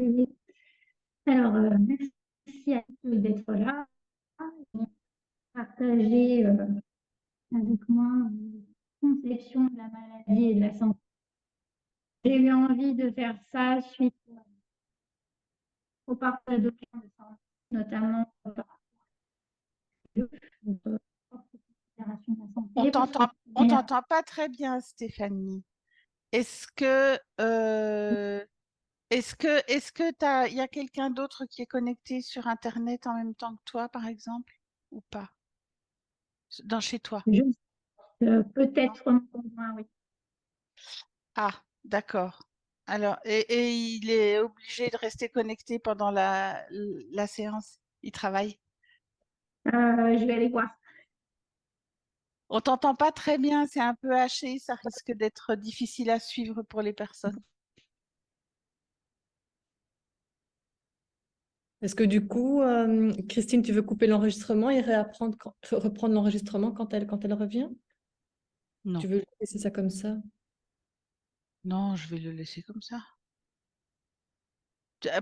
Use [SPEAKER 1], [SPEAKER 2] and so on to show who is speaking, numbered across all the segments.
[SPEAKER 1] Et alors, merci à tous d'être là et partager avec moi vos conceptions de la maladie et de la santé. J'ai eu envie de faire ça suite au partage de plans de santé, notamment notre propre considération de la santé, votre
[SPEAKER 2] On
[SPEAKER 1] manière.
[SPEAKER 2] t'entend pas très bien, Stéphanie. Est-ce que, il y a quelqu'un d'autre qui est connecté sur Internet en même temps que toi, par exemple, ou pas, dans chez toi?
[SPEAKER 1] Juste
[SPEAKER 2] Non.
[SPEAKER 1] peut-être mon conjoint, oui.
[SPEAKER 2] Ah, d'accord. Alors, et il est obligé de rester connecté pendant la séance. Il travaille.
[SPEAKER 1] Je vais aller voir.
[SPEAKER 2] On t'entend pas très bien, c'est un peu haché, ça risque d'être difficile à suivre pour les personnes.
[SPEAKER 3] Est-ce que du coup, Christine, tu veux couper l'enregistrement et reprendre l'enregistrement quand elle revient?
[SPEAKER 2] Non,
[SPEAKER 3] Tu veux laisser ça comme ça?
[SPEAKER 2] non, je vais le laisser comme ça.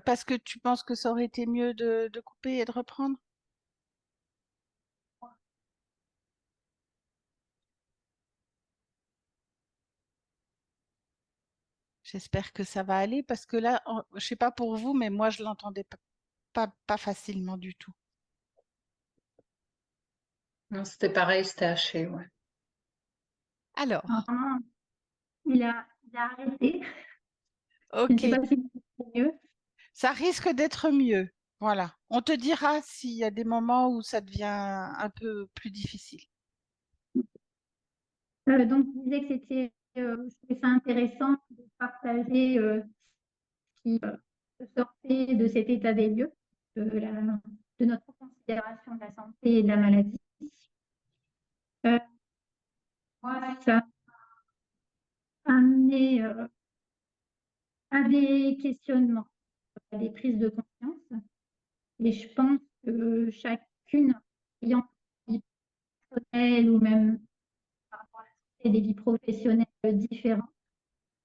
[SPEAKER 2] Parce que tu penses que ça aurait été mieux de couper et de reprendre? J'espère que ça va aller parce que là, je sais pas pour vous, mais moi, je l'entendais pas facilement du tout.
[SPEAKER 4] Non, c'était pareil, c'était haché, ouais.
[SPEAKER 2] Alors,
[SPEAKER 1] Apparemment, il a arrêté. Je ne sais
[SPEAKER 2] ok,
[SPEAKER 1] pas si c'est mieux.
[SPEAKER 2] ça risque d'être mieux. Voilà. On te dira s'il y a des moments où ça devient un peu plus difficile.
[SPEAKER 1] Donc, je disais que je trouvais ça intéressant de partager ce qui sortait de cet état des lieux, de notre considération de la santé et de la maladie. Euh, Moi, ça a amené à des questionnements, à des prises de conscience. Et je pense que chacune ayant une vie personnelle ou même par rapport à la santé, des vies professionnelles différentes,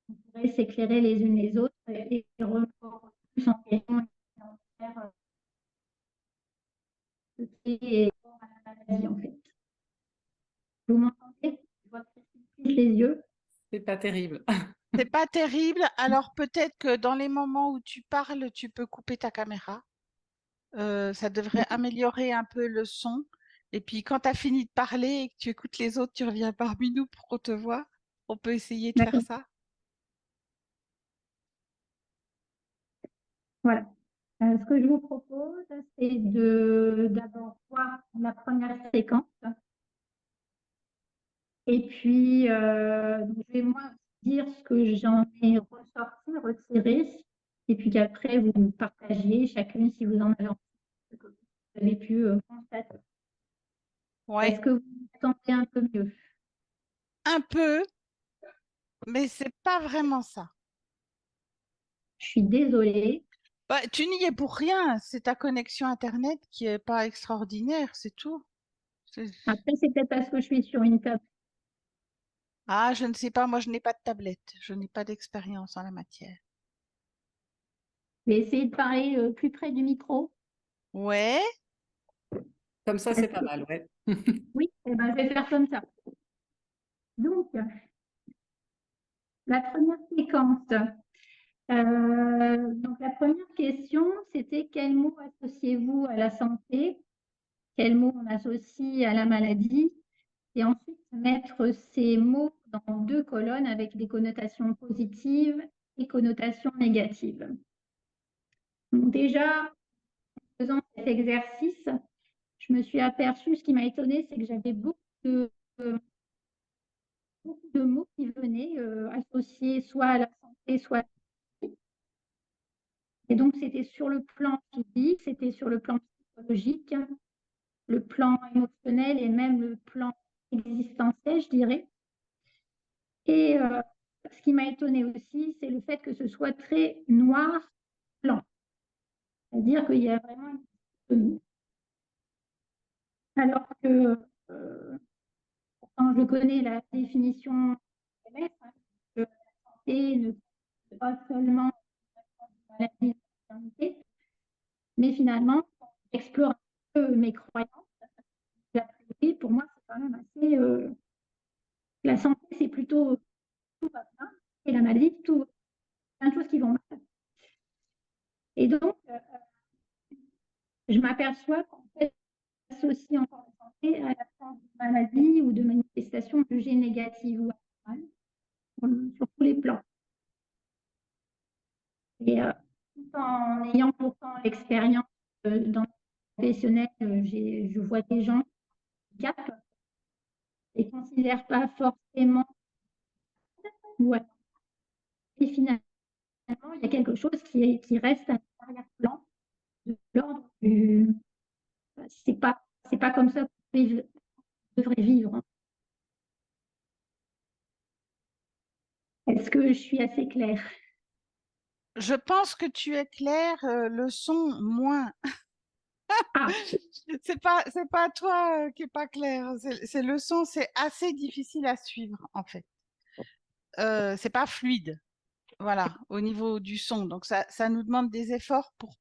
[SPEAKER 1] on pourrait s'éclairer les unes les autres et revoir plus en question et en faire ce qui est rapport à la maladie en fait. Vous m'entendez? Je vois que Christine plisse les yeux.
[SPEAKER 4] C'est pas terrible.
[SPEAKER 2] C'est pas terrible. Alors peut-être que dans les moments où tu parles, tu peux couper ta caméra. Ça devrait améliorer un peu le son. Et puis quand tu as fini de parler et que tu écoutes les autres, tu reviens parmi nous pour qu'on te voit. On peut essayer de faire
[SPEAKER 1] D'accord.
[SPEAKER 2] ça.
[SPEAKER 1] Voilà. Ce que je vous propose, c'est de d'abord voir la première séquence. Et puis, je vais moi dire ce que j'en ai ressorti, retiré, et puis qu'après, vous partagiez chacune si vous en avez envie, ce que vous avez pu constater.
[SPEAKER 2] Ouais,
[SPEAKER 1] Est-ce que vous vous sentez un peu mieux?
[SPEAKER 2] un peu, mais c'est pas vraiment ça.
[SPEAKER 1] Je suis désolée.
[SPEAKER 2] Bah, tu n'y es pour rien. C'est ta connexion Internet qui est pas extraordinaire, c'est tout. C'est-
[SPEAKER 1] Après, c'est peut-être parce que je suis sur une table.
[SPEAKER 2] Ah, je ne sais pas, moi je n'ai pas de tablette, je n'ai pas d'expérience en la matière.
[SPEAKER 1] Je vais essayer de parler plus près du micro.
[SPEAKER 2] Ouais,
[SPEAKER 4] Comme ça, c'est
[SPEAKER 1] Est-ce
[SPEAKER 4] pas
[SPEAKER 1] que-
[SPEAKER 4] mal, ouais.
[SPEAKER 1] Oui, eh ben, je vais faire comme ça. Donc, la première séquence. Donc, la première question, c'était quel mot associez-vous à la santé? Quel mot on associe à la maladie? Et ensuite, mettre ces mots dans deux colonnes avec des connotations positives et connotations négatives. Donc, déjà, en faisant cet exercice, je me suis aperçue, ce qui m'a étonnée, c'est que j'avais euh, beaucoup de mots qui venaient associés soit à la santé, soit à la maladie. Et donc, c'était sur le plan physique, c'était sur le plan psychologique, le plan émotionnel et même le plan existentiel, je dirais. Et ce qui m'a étonnée aussi, c'est le fait que ce soit très noir-blanc. C'est-à-dire qu'il y a vraiment une dichotomie. Alors que, quand je connais la définition de l'OMS, que la santé ne concerne pas seulement une maladie maternité. Mais finalement, quand j'explore un peu mes croyances, a priori, pour moi, c'est quand même assez. La santé, c'est plutôt tout va bien, et la maladie, tout, plein de choses qui vont mal. Et donc, je m'aperçois qu'en fait, j'associe encore la santé à l'absence de maladie ou de manifestation jugée négative ou anormale, sur tous les plans. Et tout en ayant pourtant l'expérience dans le professionnel, je vois des gens qui capent et ne considèrent pas forcément. Ouais. Et finalement, il y a quelque chose qui reste à l'arrière-plan de l'ordre du. C'est pas comme ça qu'on devrait vivre. Est-ce que je suis assez claire?
[SPEAKER 2] Je pense que tu es clair, le son moins.
[SPEAKER 1] Ah,
[SPEAKER 2] C'est pas toi qui est pas clair, c'est le son, c'est assez difficile à suivre en fait. C'est pas fluide, voilà, au niveau du son. Donc ça nous demande des efforts pour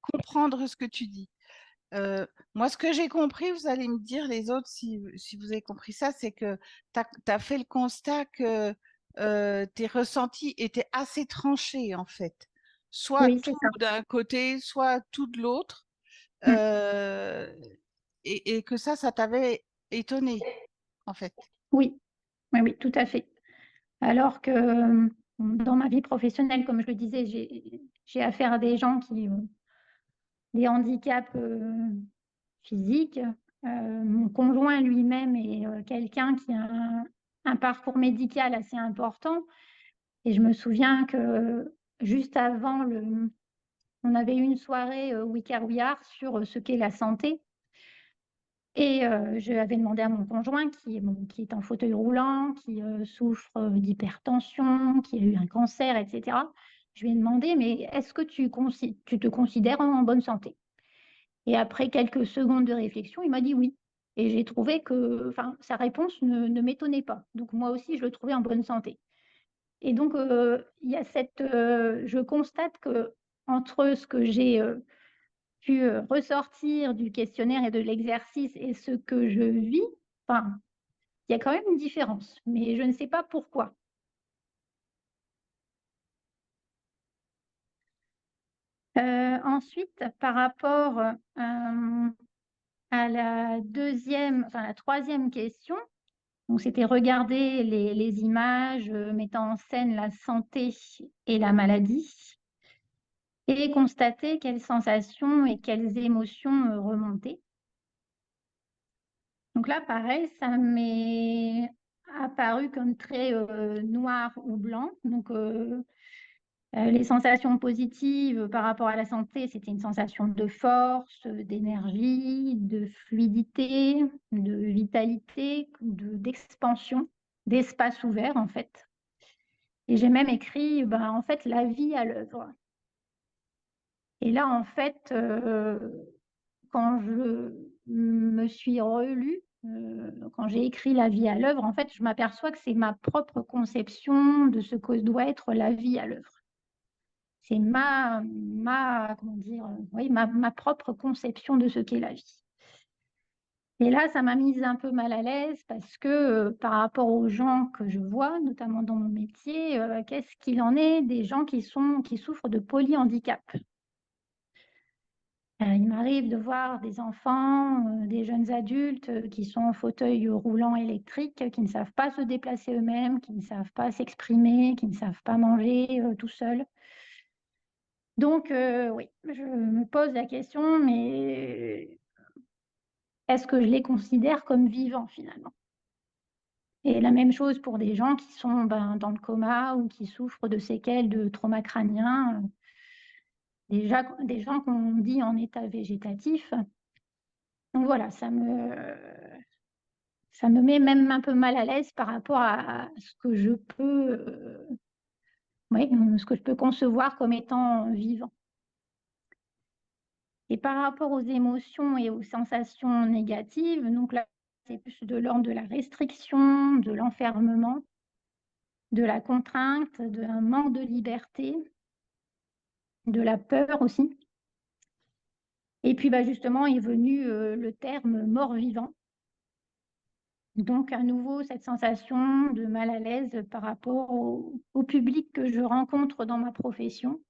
[SPEAKER 2] comprendre ce que tu dis. Moi, ce que j'ai compris, vous allez me dire les autres si vous avez compris ça, c'est que tu as fait le constat que tes ressentis étaient assez tranchés en fait. Soit
[SPEAKER 1] oui, c'est
[SPEAKER 2] tout
[SPEAKER 1] ça.
[SPEAKER 2] d'un côté, soit tout de l'autre.
[SPEAKER 1] Mm.
[SPEAKER 2] Euh, et que ça t'avait étonné, en fait.
[SPEAKER 1] Oui, oui, oui, tout à fait. Alors que dans ma vie professionnelle, comme je le disais, j'ai affaire à des gens qui ont des handicaps physiques. Mon conjoint lui-même est quelqu'un qui a un parcours médical assez important. Et je me souviens que juste avant, on avait eu une soirée We Care We Are sur ce qu'est la santé. Et je avais demandé à mon conjoint, qui est en fauteuil roulant, qui souffre d'hypertension, qui a eu un cancer, etc. Je lui ai demandé, mais est-ce que tu te considères en bonne santé? Et après quelques secondes de réflexion, il m'a dit oui. Et j'ai trouvé que sa réponse ne m'étonnait pas. Donc moi aussi, je le trouvais en bonne santé. Et donc, il y a je constate que entre ce que j'ai pu ressortir du questionnaire et de l'exercice et ce que je vis, il y a quand même une différence, mais je ne sais pas pourquoi. Ensuite, par rapport à la troisième question, donc c'était regarder les images mettant en scène la santé et la maladie et constater quelles sensations et quelles émotions remontaient. Donc là, pareil, ça m'est apparu comme très noir ou blanc. Donc, les sensations positives par rapport à la santé, c'était une sensation de force, d'énergie, de fluidité, de vitalité, d'expansion, d'espace ouvert en fait. Et j'ai même écrit, en fait, la vie à l'œuvre. Et là, en fait, quand je me suis relue, quand j'ai écrit la vie à l'œuvre, en fait, je m'aperçois que c'est ma propre conception de ce que doit être la vie à l'œuvre. C'est comment dire, oui, ma propre conception de ce qu'est la vie. Et là, ça m'a mise un peu mal à l'aise parce que par rapport aux gens que je vois, notamment dans mon métier, qu'est-ce qu'il en est des gens qui souffrent de polyhandicap? Il m'arrive de voir des enfants, des jeunes adultes qui sont en fauteuil roulant électrique, qui ne savent pas se déplacer eux-mêmes, qui ne savent pas s'exprimer, qui ne savent pas manger tout seuls. Donc, oui, je me pose la question, mais est-ce que je les considère comme vivants finalement? Et la même chose pour des gens qui sont dans le coma ou qui souffrent de séquelles de trauma crânien, des gens qu'on dit en état végétatif. Donc voilà, ça me met même un peu mal à l'aise par rapport à ce que je peux, ce que je peux concevoir comme étant vivant. Et par rapport aux émotions et aux sensations négatives, donc là, c'est plus de l'ordre de la restriction, de l'enfermement, de la contrainte, d'un manque de liberté. de la peur aussi. Et puis justement est venu le terme mort-vivant. Donc à nouveau cette sensation de mal à l'aise par rapport au public que je rencontre dans ma profession.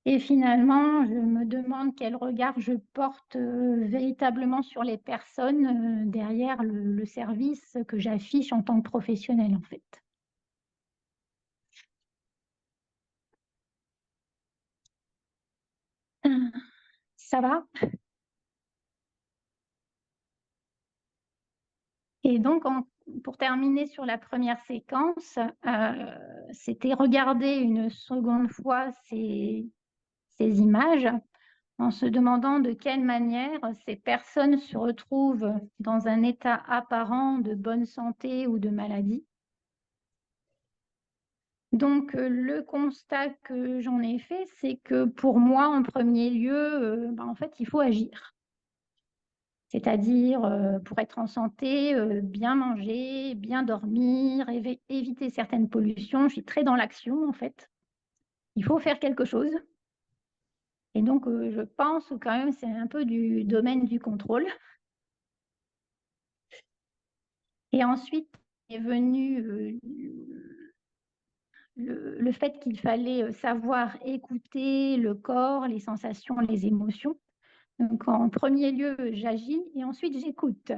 [SPEAKER 1] Et finalement, je me demande quel regard je porte véritablement sur les personnes derrière le service que j'affiche en tant que professionnelle, en fait. Ça va? Et donc, pour terminer sur la première séquence, c'était regarder une seconde fois ces images en se demandant de quelle manière ces personnes se retrouvent dans un état apparent de bonne santé ou de maladie. Donc, le constat que j'en ai fait, c'est que pour moi, en premier lieu, en fait, il faut agir. C'est-à-dire, pour être en santé, bien manger, bien dormir, éviter certaines pollutions. Je suis très dans l'action, en fait. Il faut faire quelque chose. Et donc, je pense que quand même, c'est un peu du domaine du contrôle. Et ensuite est venu le fait qu'il fallait savoir écouter le corps, les sensations, les émotions. Donc, en premier lieu, j'agis et ensuite, j'écoute.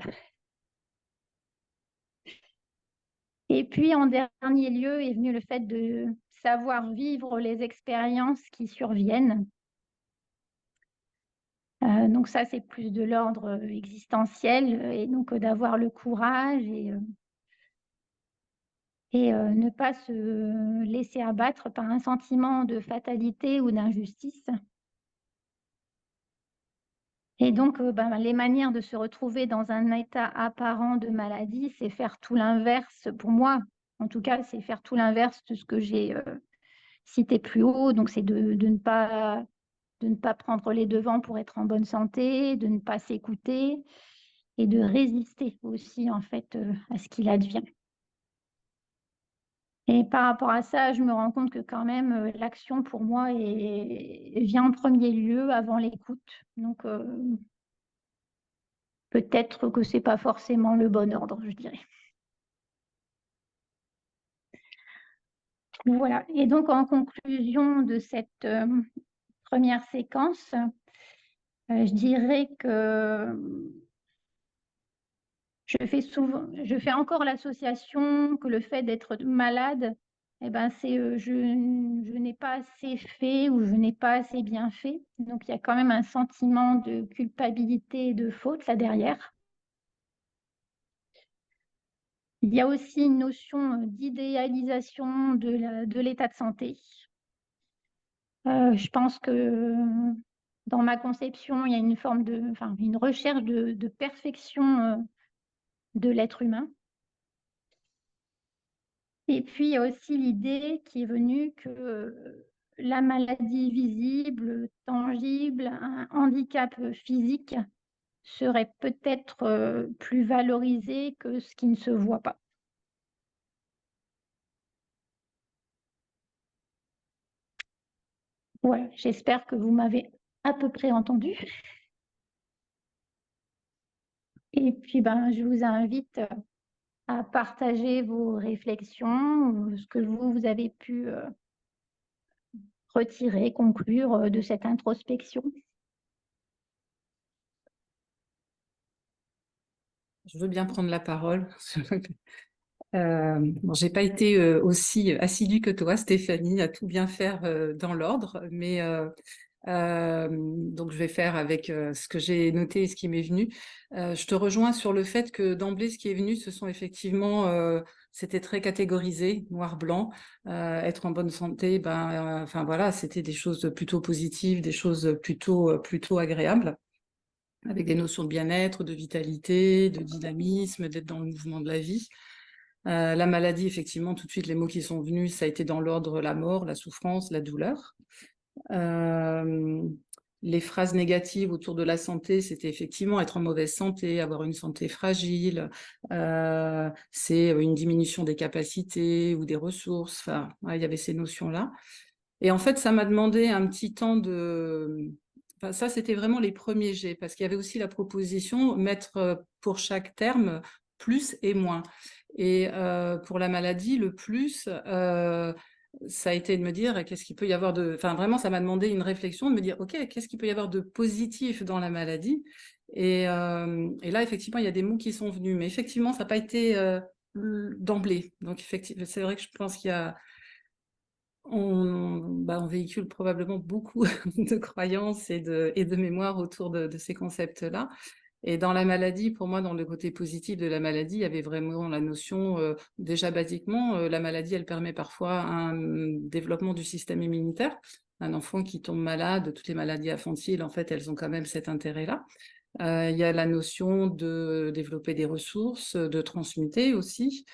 [SPEAKER 1] Et puis, en dernier lieu, est venu le fait de savoir vivre les expériences qui surviennent. Donc ça, c'est plus de l'ordre existentiel et donc d'avoir le courage et ne pas se laisser abattre par un sentiment de fatalité ou d'injustice. Et donc, les manières de se retrouver dans un état apparent de maladie, c'est faire tout l'inverse. Pour moi, en tout cas, c'est faire tout l'inverse de ce que j'ai cité plus haut. Donc, c'est de ne pas prendre les devants pour être en bonne santé, de ne pas s'écouter et de résister aussi, en fait, à ce qu'il advient. Et par rapport à ça, je me rends compte que quand même, l'action pour moi vient en premier lieu avant l'écoute. Donc, peut-être que ce n'est pas forcément le bon ordre, je dirais. Voilà. Et donc, en conclusion de cette première séquence, je dirais que je fais encore l'association que le fait d'être malade, c'est je n'ai pas assez fait ou je n'ai pas assez bien fait. Donc, il y a quand même un sentiment de culpabilité et de faute là derrière. Il y a aussi une notion d'idéalisation de l'état de santé. Je pense que dans ma conception, il y a une forme une recherche de perfection de l'être humain. Et puis, il y a aussi l'idée qui est venue que la maladie visible, tangible, un handicap physique serait peut-être plus valorisé que ce qui ne se voit pas. Voilà, j'espère que vous m'avez à peu près entendu. Et puis, je vous invite à partager vos réflexions, ce que vous avez pu retirer, conclure de cette introspection.
[SPEAKER 4] Je veux bien prendre la parole. J'ai pas été aussi assidue que toi, Stéphanie, à tout bien faire dans l'ordre, mais donc je vais faire avec ce que j'ai noté et ce qui m'est venu. Je te rejoins sur le fait que d'emblée, ce qui est venu, ce sont effectivement, c'était très catégorisé, noir-blanc. Être en bonne santé, enfin voilà, c'était des choses plutôt positives, des choses plutôt agréables, avec des notions de bien-être, de vitalité, de dynamisme, d'être dans le mouvement de la vie. La maladie, effectivement, tout de suite, les mots qui sont venus, ça a été dans l'ordre la mort, la souffrance, la douleur. Les phrases négatives autour de la santé, c'était effectivement être en mauvaise santé, avoir une santé fragile, c'est une diminution des capacités ou des ressources. Enfin, il y avait ces notions-là. Et en fait, ça m'a demandé un petit temps Enfin, ça, c'était vraiment les premiers jets, parce qu'il y avait aussi la proposition mettre pour chaque terme plus et moins. Et pour la maladie, le plus, ça a été de me dire qu'est-ce qu'il peut y avoir de... Enfin, vraiment, ça m'a demandé une réflexion de me dire, OK, qu'est-ce qu'il peut y avoir de positif dans la maladie? Et là, effectivement, il y a des mots qui sont venus. Mais effectivement, ça n'a pas été d'emblée. Donc, effectivement, c'est vrai que je pense qu'il y a... on véhicule probablement beaucoup de croyances et de mémoires autour de ces concepts-là. Et dans la maladie, pour moi, dans le côté positif de la maladie, il y avait vraiment la notion, déjà basiquement, la maladie, elle permet parfois un développement du système immunitaire. Un enfant qui tombe malade, toutes les maladies infantiles, en fait, elles ont quand même cet intérêt-là. Il y a la notion de développer des ressources, de transmuter aussi.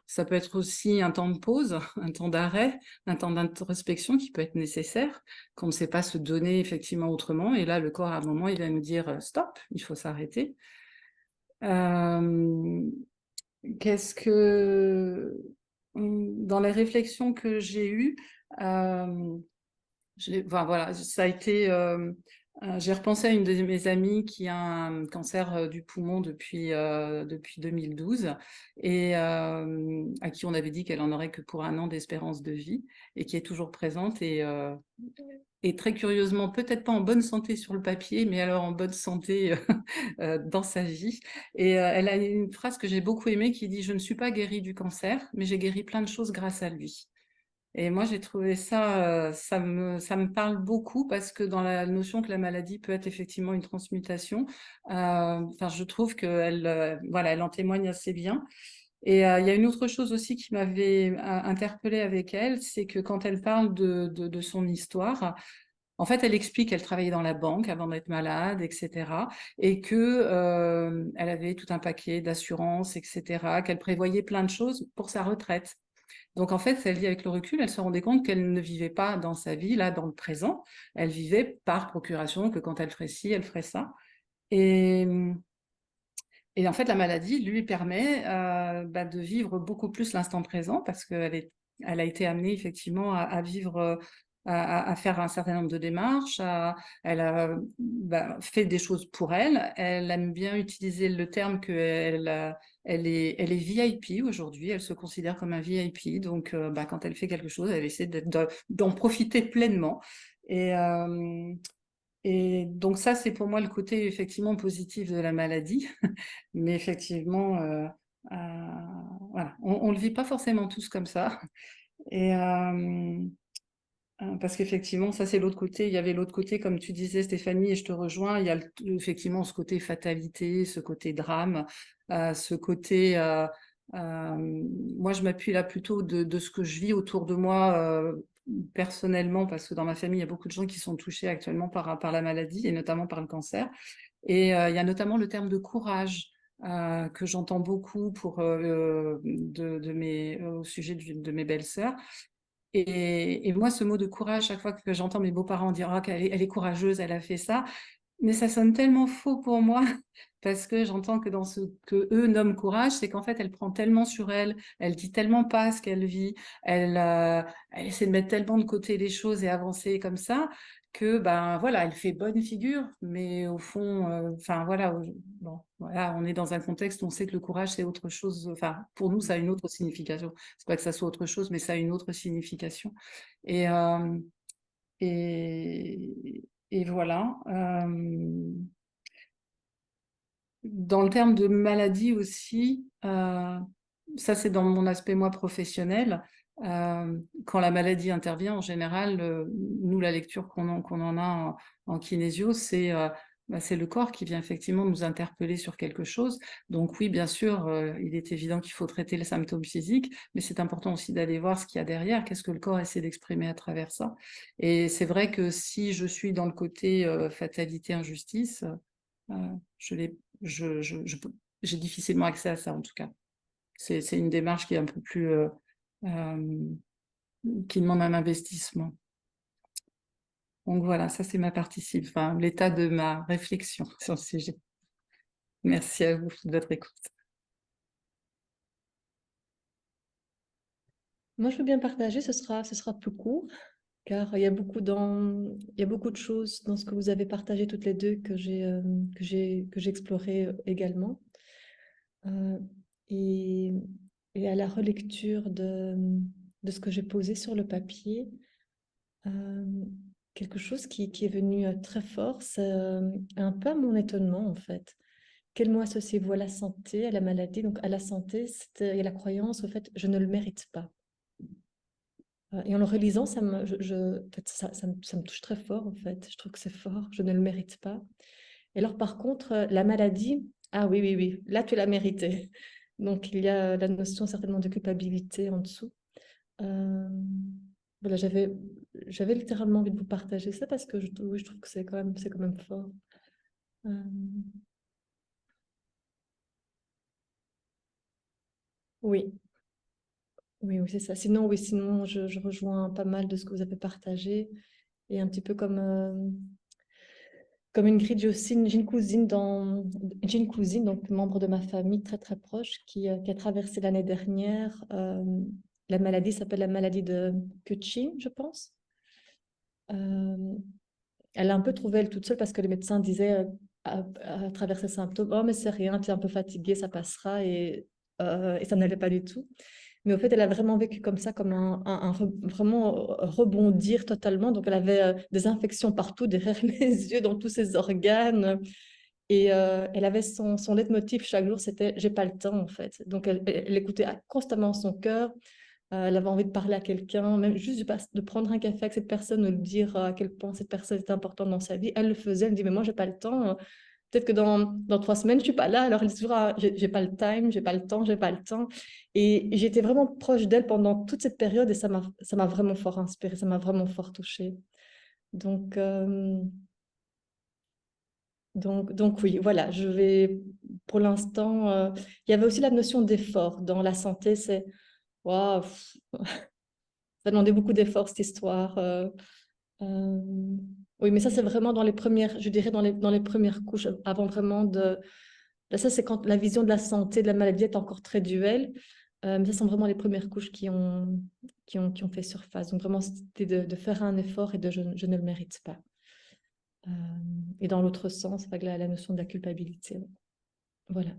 [SPEAKER 4] Ça peut être aussi un temps de pause, un temps d'arrêt, un temps d'introspection qui peut être nécessaire, qu'on ne sait pas se donner effectivement autrement. Et là, le corps, à un moment, il va nous dire stop, il faut s'arrêter. Qu'est-ce que... Dans les réflexions que j'ai eues, enfin, voilà, ça a été... j'ai repensé à une de mes amies qui a un cancer du poumon depuis 2012 et à qui on avait dit qu'elle en aurait que pour 1 an d'espérance de vie et qui est toujours présente et très curieusement, peut-être pas en bonne santé sur le papier, mais alors en bonne santé dans sa vie. Et elle a une phrase que j'ai beaucoup aimée qui dit « Je ne suis pas guérie du cancer, mais j'ai guéri plein de choses grâce à lui ». Et moi, j'ai trouvé ça, ça me parle beaucoup parce que dans la notion que la maladie peut être effectivement une transmutation, enfin, je trouve qu'elle voilà, elle en témoigne assez bien. Et il y a une autre chose aussi qui m'avait interpellée avec elle, c'est que quand elle parle de son histoire, en fait, elle explique qu'elle travaillait dans la banque avant d'être malade, etc. Et que elle avait tout un paquet d'assurances, etc. Qu'elle prévoyait plein de choses pour sa retraite. Donc, en fait, elle dit avec le recul, elle se rendait compte qu'elle ne vivait pas dans sa vie, là, dans le présent. Elle vivait par procuration, que quand elle ferait ci, elle ferait ça. Et en fait, la maladie lui permet de vivre beaucoup plus l'instant présent parce qu'elle a été amenée effectivement à vivre, à faire un certain nombre de démarches. Elle a fait des choses pour elle. Elle aime bien utiliser le terme qu'elle elle est VIP aujourd'hui. Elle se considère comme un VIP. Donc, quand elle fait quelque chose, elle essaie d'en profiter pleinement. Et donc ça, c'est pour moi le côté effectivement positif de la maladie. Mais effectivement, voilà, on ne le vit pas forcément tous comme ça. Et parce qu'effectivement, ça c'est l'autre côté. Il y avait l'autre côté, comme tu disais, Stéphanie, et je te rejoins. Il y a effectivement ce côté fatalité, ce côté drame, ce côté. Moi, je m'appuie là plutôt de ce que je vis autour de moi personnellement, parce que dans ma famille, il y a beaucoup de gens qui sont touchés actuellement par la maladie et notamment par le cancer. Et il y a notamment le terme de courage que j'entends beaucoup au sujet de mes belles-sœurs. Et moi, ce mot de courage, chaque fois que j'entends mes beaux-parents dire elle est courageuse, elle a fait ça, mais ça sonne tellement faux pour moi parce que j'entends que dans ce que eux nomment courage, c'est qu'en fait, elle prend tellement sur elle, elle dit tellement pas ce qu'elle vit, elle essaie de mettre tellement de côté les choses et avancer comme ça que voilà, elle fait bonne figure, mais au fond, enfin voilà, bon, voilà, on est dans un contexte où on sait que le courage c'est autre chose. Enfin, pour nous, ça a une autre signification. C'est pas que ça soit autre chose, mais ça a une autre signification. Et et voilà. Dans le terme de maladie aussi, ça c'est dans mon aspect moi professionnel. Quand la maladie intervient, en général, nous la lecture qu'on en a en kinésio, c'est le corps qui vient effectivement nous interpeller sur quelque chose. Donc oui, bien sûr, il est évident qu'il faut traiter les symptômes physiques, mais c'est important aussi d'aller voir ce qu'il y a derrière, qu'est-ce que le corps essaie d'exprimer à travers ça. Et c'est vrai que si je suis dans le côté fatalité, injustice, j'ai difficilement accès à ça en tout cas. C'est une démarche qui est un peu plus qui demande un investissement. Donc voilà, ça c'est ma partie, enfin l'état de ma réflexion sur le sujet. Merci à vous de votre écoute.
[SPEAKER 3] Moi, je veux bien partager, ce sera plus court, car il y a beaucoup de choses dans ce que vous avez partagé toutes les deux que j'ai exploré également. Euh, et, et à la relecture de ce que j'ai posé sur le papier, euh, quelque chose qui est venu très fort, c'est un peu à mon étonnement en fait. Quel mot associez-vous à la santé, à la maladie? Donc à la santé, il y a la croyance au fait, je ne le mérite pas. Et en le relisant, en fait, ça me touche très fort, en fait. Je trouve que c'est fort, je ne le mérite pas. Et alors, par contre, la maladie, ah oui, oui, oui, là, tu l'as mérité. Donc, il y a la notion certainement de culpabilité en dessous. Euh, voilà, j'avais littéralement envie de vous partager ça parce que oui, je trouve que c'est quand même fort. Euh, oui, oui, oui, c'est ça. Sinon, oui, sinon, je rejoins pas mal de ce que vous avez partagé. Et un petit peu comme Ingrid, j'ai une cousine, donc membre de ma famille très très proche, qui a traversé l'année dernière. La maladie s'appelle la maladie de Cushing, je pense. Euh, Elle a un peu trouvé elle toute seule parce que les médecins disaient à travers ses symptômes, oh mais c'est rien, tu es un peu fatiguée, ça passera et ça n'allait pas du tout. Mais au fait, elle a vraiment vécu comme ça, comme vraiment rebondir totalement. Donc, elle avait des infections partout, derrière les yeux, dans tous ses organes. Et elle avait son leitmotiv chaque jour, c'était j'ai pas le temps en fait. Donc elle écoutait constamment son cœur. Elle avait envie de parler à quelqu'un, même juste de prendre un café avec cette personne ou de dire à quel point cette personne est importante dans sa vie. Elle le faisait, elle me dit mais moi j'ai pas le temps. Peut-être que dans 3 semaines je suis pas là. Alors elle dit toujours ah, j'ai pas le time, j'ai pas le temps, j'ai pas le temps. Et j'étais vraiment proche d'elle pendant toute cette période et ça m'a vraiment fort inspirée, ça m'a vraiment fort touchée. Donc donc oui, voilà, je vais pour l'instant. Il y avait aussi la notion d'effort dans la santé. C'est waouh, ça demandait beaucoup d'efforts cette histoire. Euh, oui, mais ça c'est vraiment dans les premières, je dirais dans les premières couches, avant vraiment de. Là, ça c'est quand la vision de la santé, de la maladie est encore très duelle. Mais ça sont vraiment les premières couches qui ont fait surface. Donc vraiment, c'était de faire un effort et je ne le mérite pas. Euh, et dans l'autre sens, avec la notion de la culpabilité. Voilà.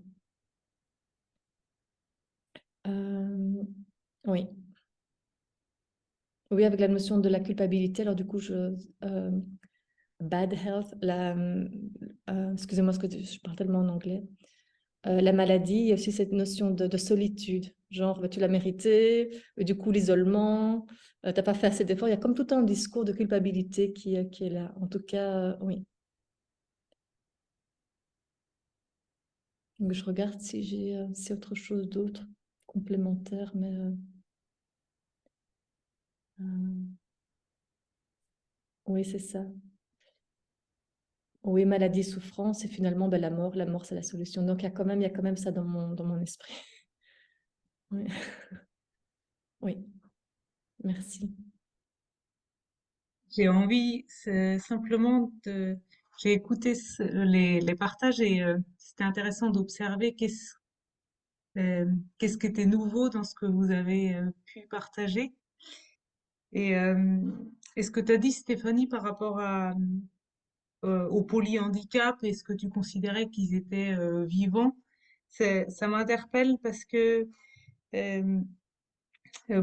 [SPEAKER 3] Euh, oui. Oui, avec la notion de la culpabilité, alors du coup, euh, bad health, excusez-moi, je parle tellement en anglais. La maladie, il y a aussi cette notion de solitude, genre tu l'as mérité, et du coup l'isolement, t'as pas fait assez d'efforts. Il y a comme tout un discours de culpabilité qui est là. En tout cas, oui. Donc, je regarde si autre chose d'autre complémentaire, mais euh, oui, c'est ça. Oui, maladie, souffrance et finalement ben, la mort. La mort, c'est la solution. Donc il y a quand même ça dans mon esprit. Oui, oui, merci.
[SPEAKER 5] J'ai envie, c'est simplement de. J'ai écouté les partages et c'était intéressant d'observer euh, qu'est-ce qui était nouveau dans ce que vous avez pu partager. Et, euh, et ce que tu as dit, Stéphanie, par rapport au polyhandicap et ce que tu considérais qu'ils étaient vivants, ça m'interpelle parce que euh,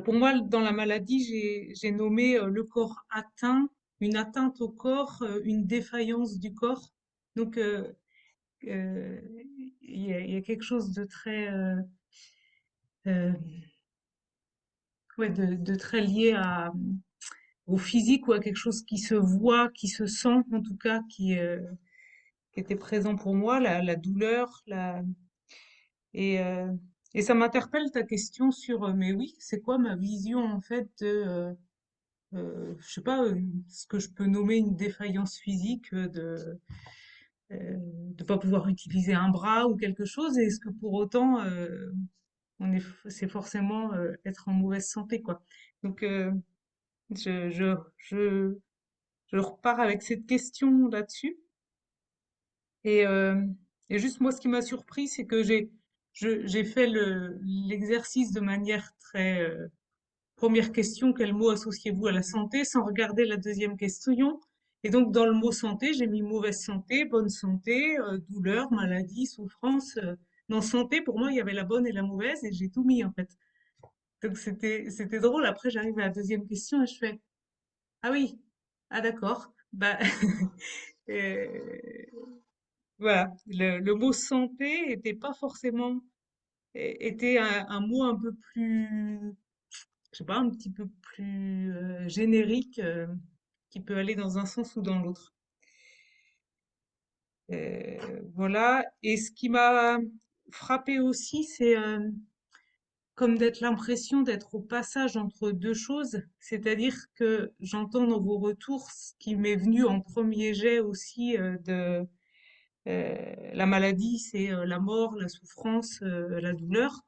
[SPEAKER 5] pour moi, dans la maladie, j'ai nommé le corps atteint, une atteinte au corps, une défaillance du corps. Donc, euh, il y a quelque chose de très, euh, ouais, de très lié au physique ou à quelque chose qui se voit, qui se sent, en tout cas, qui était présent pour moi, la douleur, et, euh, et ça m'interpelle ta question sur, mais oui, c'est quoi ma vision en fait je sais pas, ce que je peux nommer une défaillance physique de pas pouvoir utiliser un bras ou quelque chose, et est-ce que pour autant c'est forcément être en mauvaise santé quoi. Donc je, je, je, je repars avec cette question là-dessus et, euh, et juste moi ce qui m'a surpris c'est que j'ai fait l'exercice de manière très première question, quel mot associez-vous à la santé, sans regarder la deuxième question. Et donc, dans le mot santé, j'ai mis mauvaise santé, bonne santé, douleur, maladie, souffrance. Dans santé, pour moi, il y avait la bonne et la mauvaise, et j'ai tout mis, en fait. Donc, c'était drôle. Après, j'arrive à la deuxième question et je fais, ah oui, ah d'accord. Bah, euh, voilà. Le mot santé était pas forcément, était un mot un peu plus, je sais pas, un petit peu plus générique, qui peut aller dans un sens ou dans l'autre. Voilà. Et ce qui m'a frappé aussi, c'est comme d'être l'impression d'être au passage entre deux choses, c'est-à-dire que j'entends dans vos retours ce qui m'est venu en premier jet aussi de la maladie, c'est la mort, la souffrance, la douleur.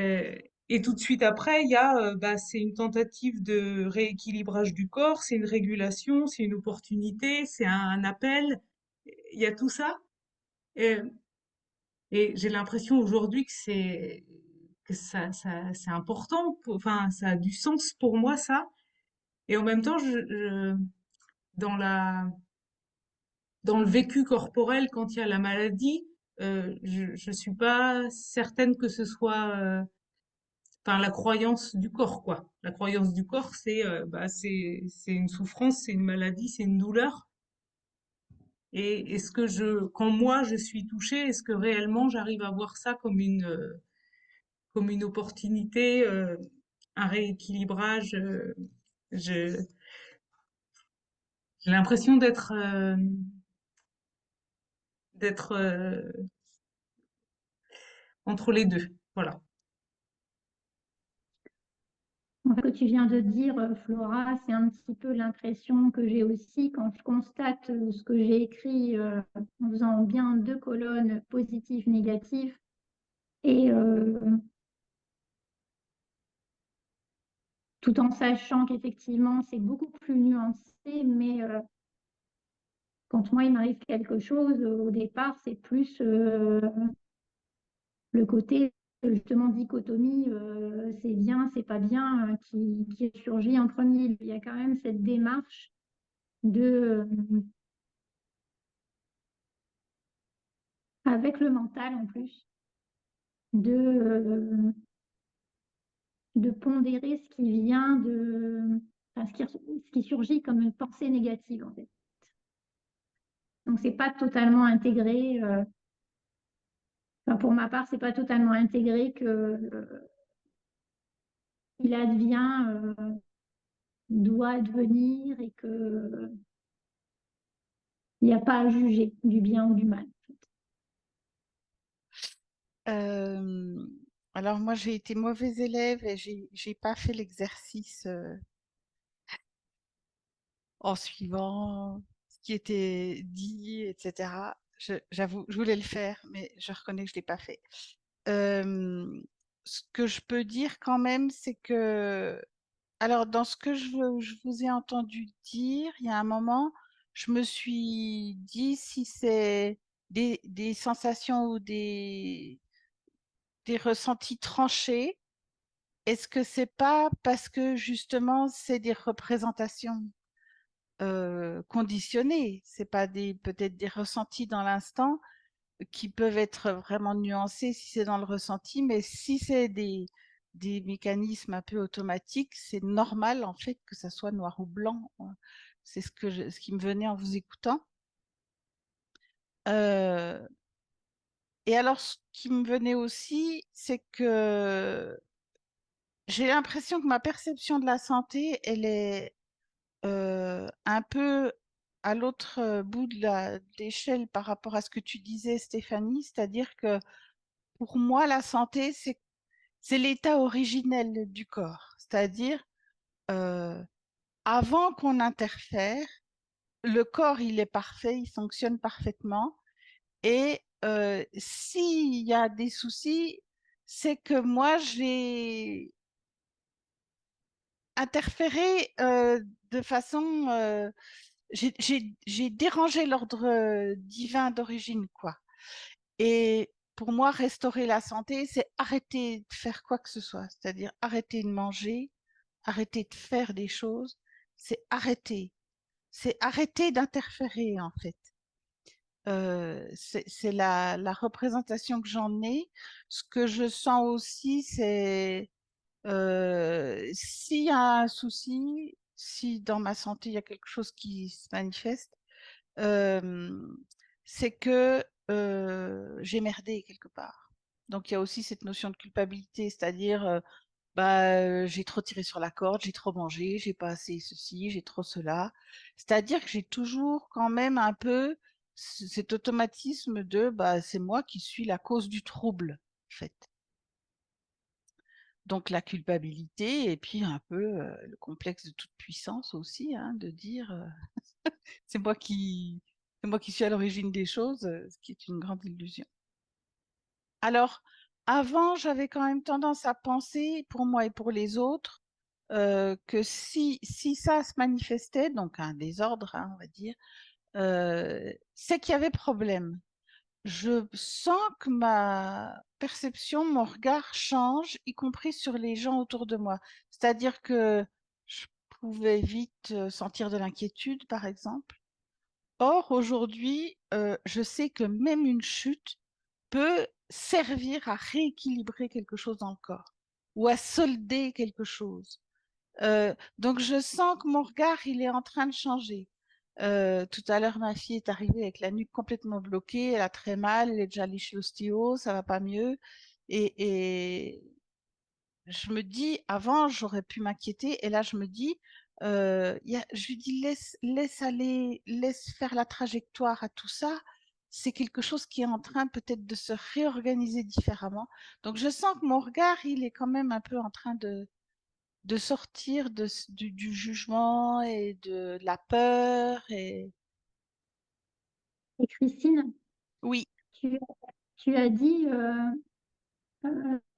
[SPEAKER 5] Euh, et tout de suite après, il y a, bah, c'est une tentative de rééquilibrage du corps, c'est une régulation, c'est une opportunité, c'est un appel. Il y a tout ça. Et, et j'ai l'impression aujourd'hui que c'est important, enfin, ça a du sens pour moi, ça. Et en même temps, dans dans le vécu corporel, quand il y a la maladie, je suis pas certaine que ce soit, enfin, la croyance du corps, quoi. La croyance du corps, bah, c'est une souffrance, c'est une maladie, c'est une douleur. Et est-ce que quand moi je suis touchée, est-ce que réellement j'arrive à voir ça comme une opportunité, un rééquilibrage? Je, j'ai l'impression d'être entre les deux. Voilà.
[SPEAKER 1] Ce que tu viens de dire, Flora, c'est un petit peu l'impression que j'ai aussi quand je constate ce que j'ai écrit en faisant bien 2 colonnes positives, négatives. Et tout en sachant qu'effectivement, c'est beaucoup plus nuancé, mais quand moi, il m'arrive quelque chose, au départ, c'est plus le côté, justement, dichotomie, c'est bien, c'est pas bien, qui surgit en premier. Il y a quand même cette démarche de, avec le mental en plus, de, de pondérer ce qui vient enfin, ce qui surgit comme une pensée négative, en fait. Donc, c'est pas totalement intégré. Enfin, pour ma part, c'est pas totalement intégré que il advient, doit advenir et que il n'y a pas à juger du bien ou du mal.
[SPEAKER 2] Alors moi, j'ai été mauvaise élève et j'ai pas fait l'exercice en suivant ce qui était dit, etc. J'avoue, je voulais le faire, mais je reconnais que je l'ai pas fait. Ce que je peux dire quand même, c'est que, alors dans ce que je vous ai entendu dire, il y a un moment, je me suis dit si c'est des sensations ou des ressentis tranchés, est-ce que c'est pas parce que justement c'est des représentations conditionnées, c'est pas peut-être des ressentis dans l'instant qui peuvent être vraiment nuancés si c'est dans le ressenti, mais si c'est des mécanismes un peu automatiques, c'est normal en fait que ça soit noir ou blanc. C'est ce qui me venait en vous écoutant. Et alors, ce qui me venait aussi, c'est que j'ai l'impression que ma perception de la santé, elle est un peu à l'autre bout de l'échelle par rapport à ce que tu disais, Stéphanie, c'est-à-dire que pour moi, la santé, c'est l'état originel du corps, c'est-à-dire euh, avant qu'on interfère, le corps, il est parfait, il fonctionne parfaitement, et s'il y a des soucis, c'est que moi, j'ai interféré de façon j'ai dérangé l'ordre divin d'origine, quoi. Et pour moi, restaurer la santé, c'est arrêter de faire quoi que ce soit. C'est-à-dire arrêter de manger, arrêter de faire des choses. C'est arrêter. C'est arrêter d'interférer, en fait. C'est la représentation que j'en ai. Ce que je sens aussi, c'est s'il y a un souci, si dans ma santé, il y a quelque chose qui se manifeste, c'est que j'ai merdé quelque part. Donc il y a aussi cette notion de culpabilité, c'est-à-dire j'ai trop tiré sur la corde, j'ai trop mangé, j'ai pas assez ceci, j'ai trop cela. C'est-à-dire que j'ai toujours quand même un peu cet automatisme de c'est moi qui suis la cause du trouble, en fait. Donc la culpabilité et puis un peu le complexe de toute puissance aussi, hein, de dire c'est moi qui c'est moi qui suis à l'origine des choses, ce qui est une grande illusion. Alors, avant, j'avais quand même tendance à penser, pour moi et pour les autres, que si ça se manifestait, donc un désordre, hein, on va dire, c'est qu'il y avait problème. Je sens que ma perception, mon regard change, y compris sur les gens autour de moi. C'est-à-dire que je pouvais vite sentir de l'inquiétude, par exemple. Or, aujourd'hui, je sais que même une chute peut servir à rééquilibrer quelque chose dans le corps ou à solder quelque chose. Donc, je sens que mon regard, il est en train de changer. Tout à l'heure, ma fille est arrivée avec la nuque complètement bloquée, elle a très mal, elle est déjà allée chez l'ostéo, ça va pas mieux. Et je me dis, avant, j'aurais pu m'inquiéter, et là, je me dis, je lui dis, laisse aller, laisse faire la trajectoire à tout ça. C'est quelque chose qui est en train peut-être de se réorganiser différemment. Donc, je sens que mon regard, il est quand même un peu en train de sortir du jugement et de la peur.
[SPEAKER 1] Et Christine,
[SPEAKER 2] Oui,
[SPEAKER 1] tu, tu as dit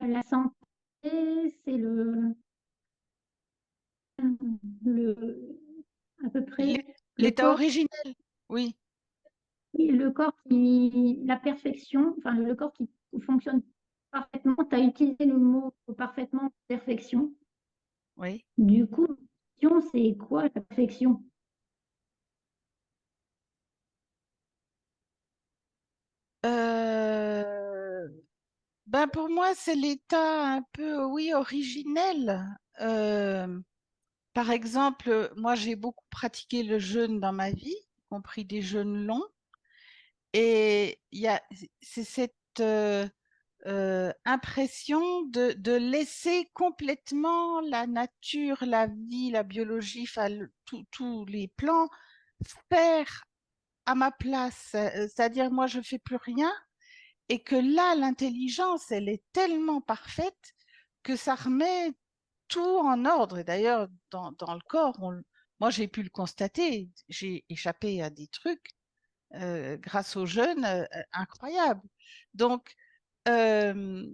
[SPEAKER 1] la santé, c'est le, à peu près le
[SPEAKER 2] l'état
[SPEAKER 1] corps,
[SPEAKER 2] originel. Oui,
[SPEAKER 1] oui, le corps qui, la perfection, enfin le corps qui fonctionne parfaitement. Tu as utilisé le mot parfaitement perfection.
[SPEAKER 2] oui.
[SPEAKER 1] Du coup, la question, c'est quoi la perfection?
[SPEAKER 2] Euh, pour moi, c'est l'état un peu, oui, originel. Euh, Par exemple, moi, j'ai beaucoup pratiqué le jeûne dans ma vie, y compris des jeûnes longs. Et c'est cette impression de laisser complètement la nature, la vie, la biologie, enfin, tous les plans faire à ma place. C'est-à-dire, moi, je fais plus rien. Et que là, l'intelligence, elle est tellement parfaite que ça remet tout en ordre. Et d'ailleurs, dans le corps, moi, j'ai pu le constater. J'ai échappé à des trucs grâce aux jeunes incroyables. Donc, euh,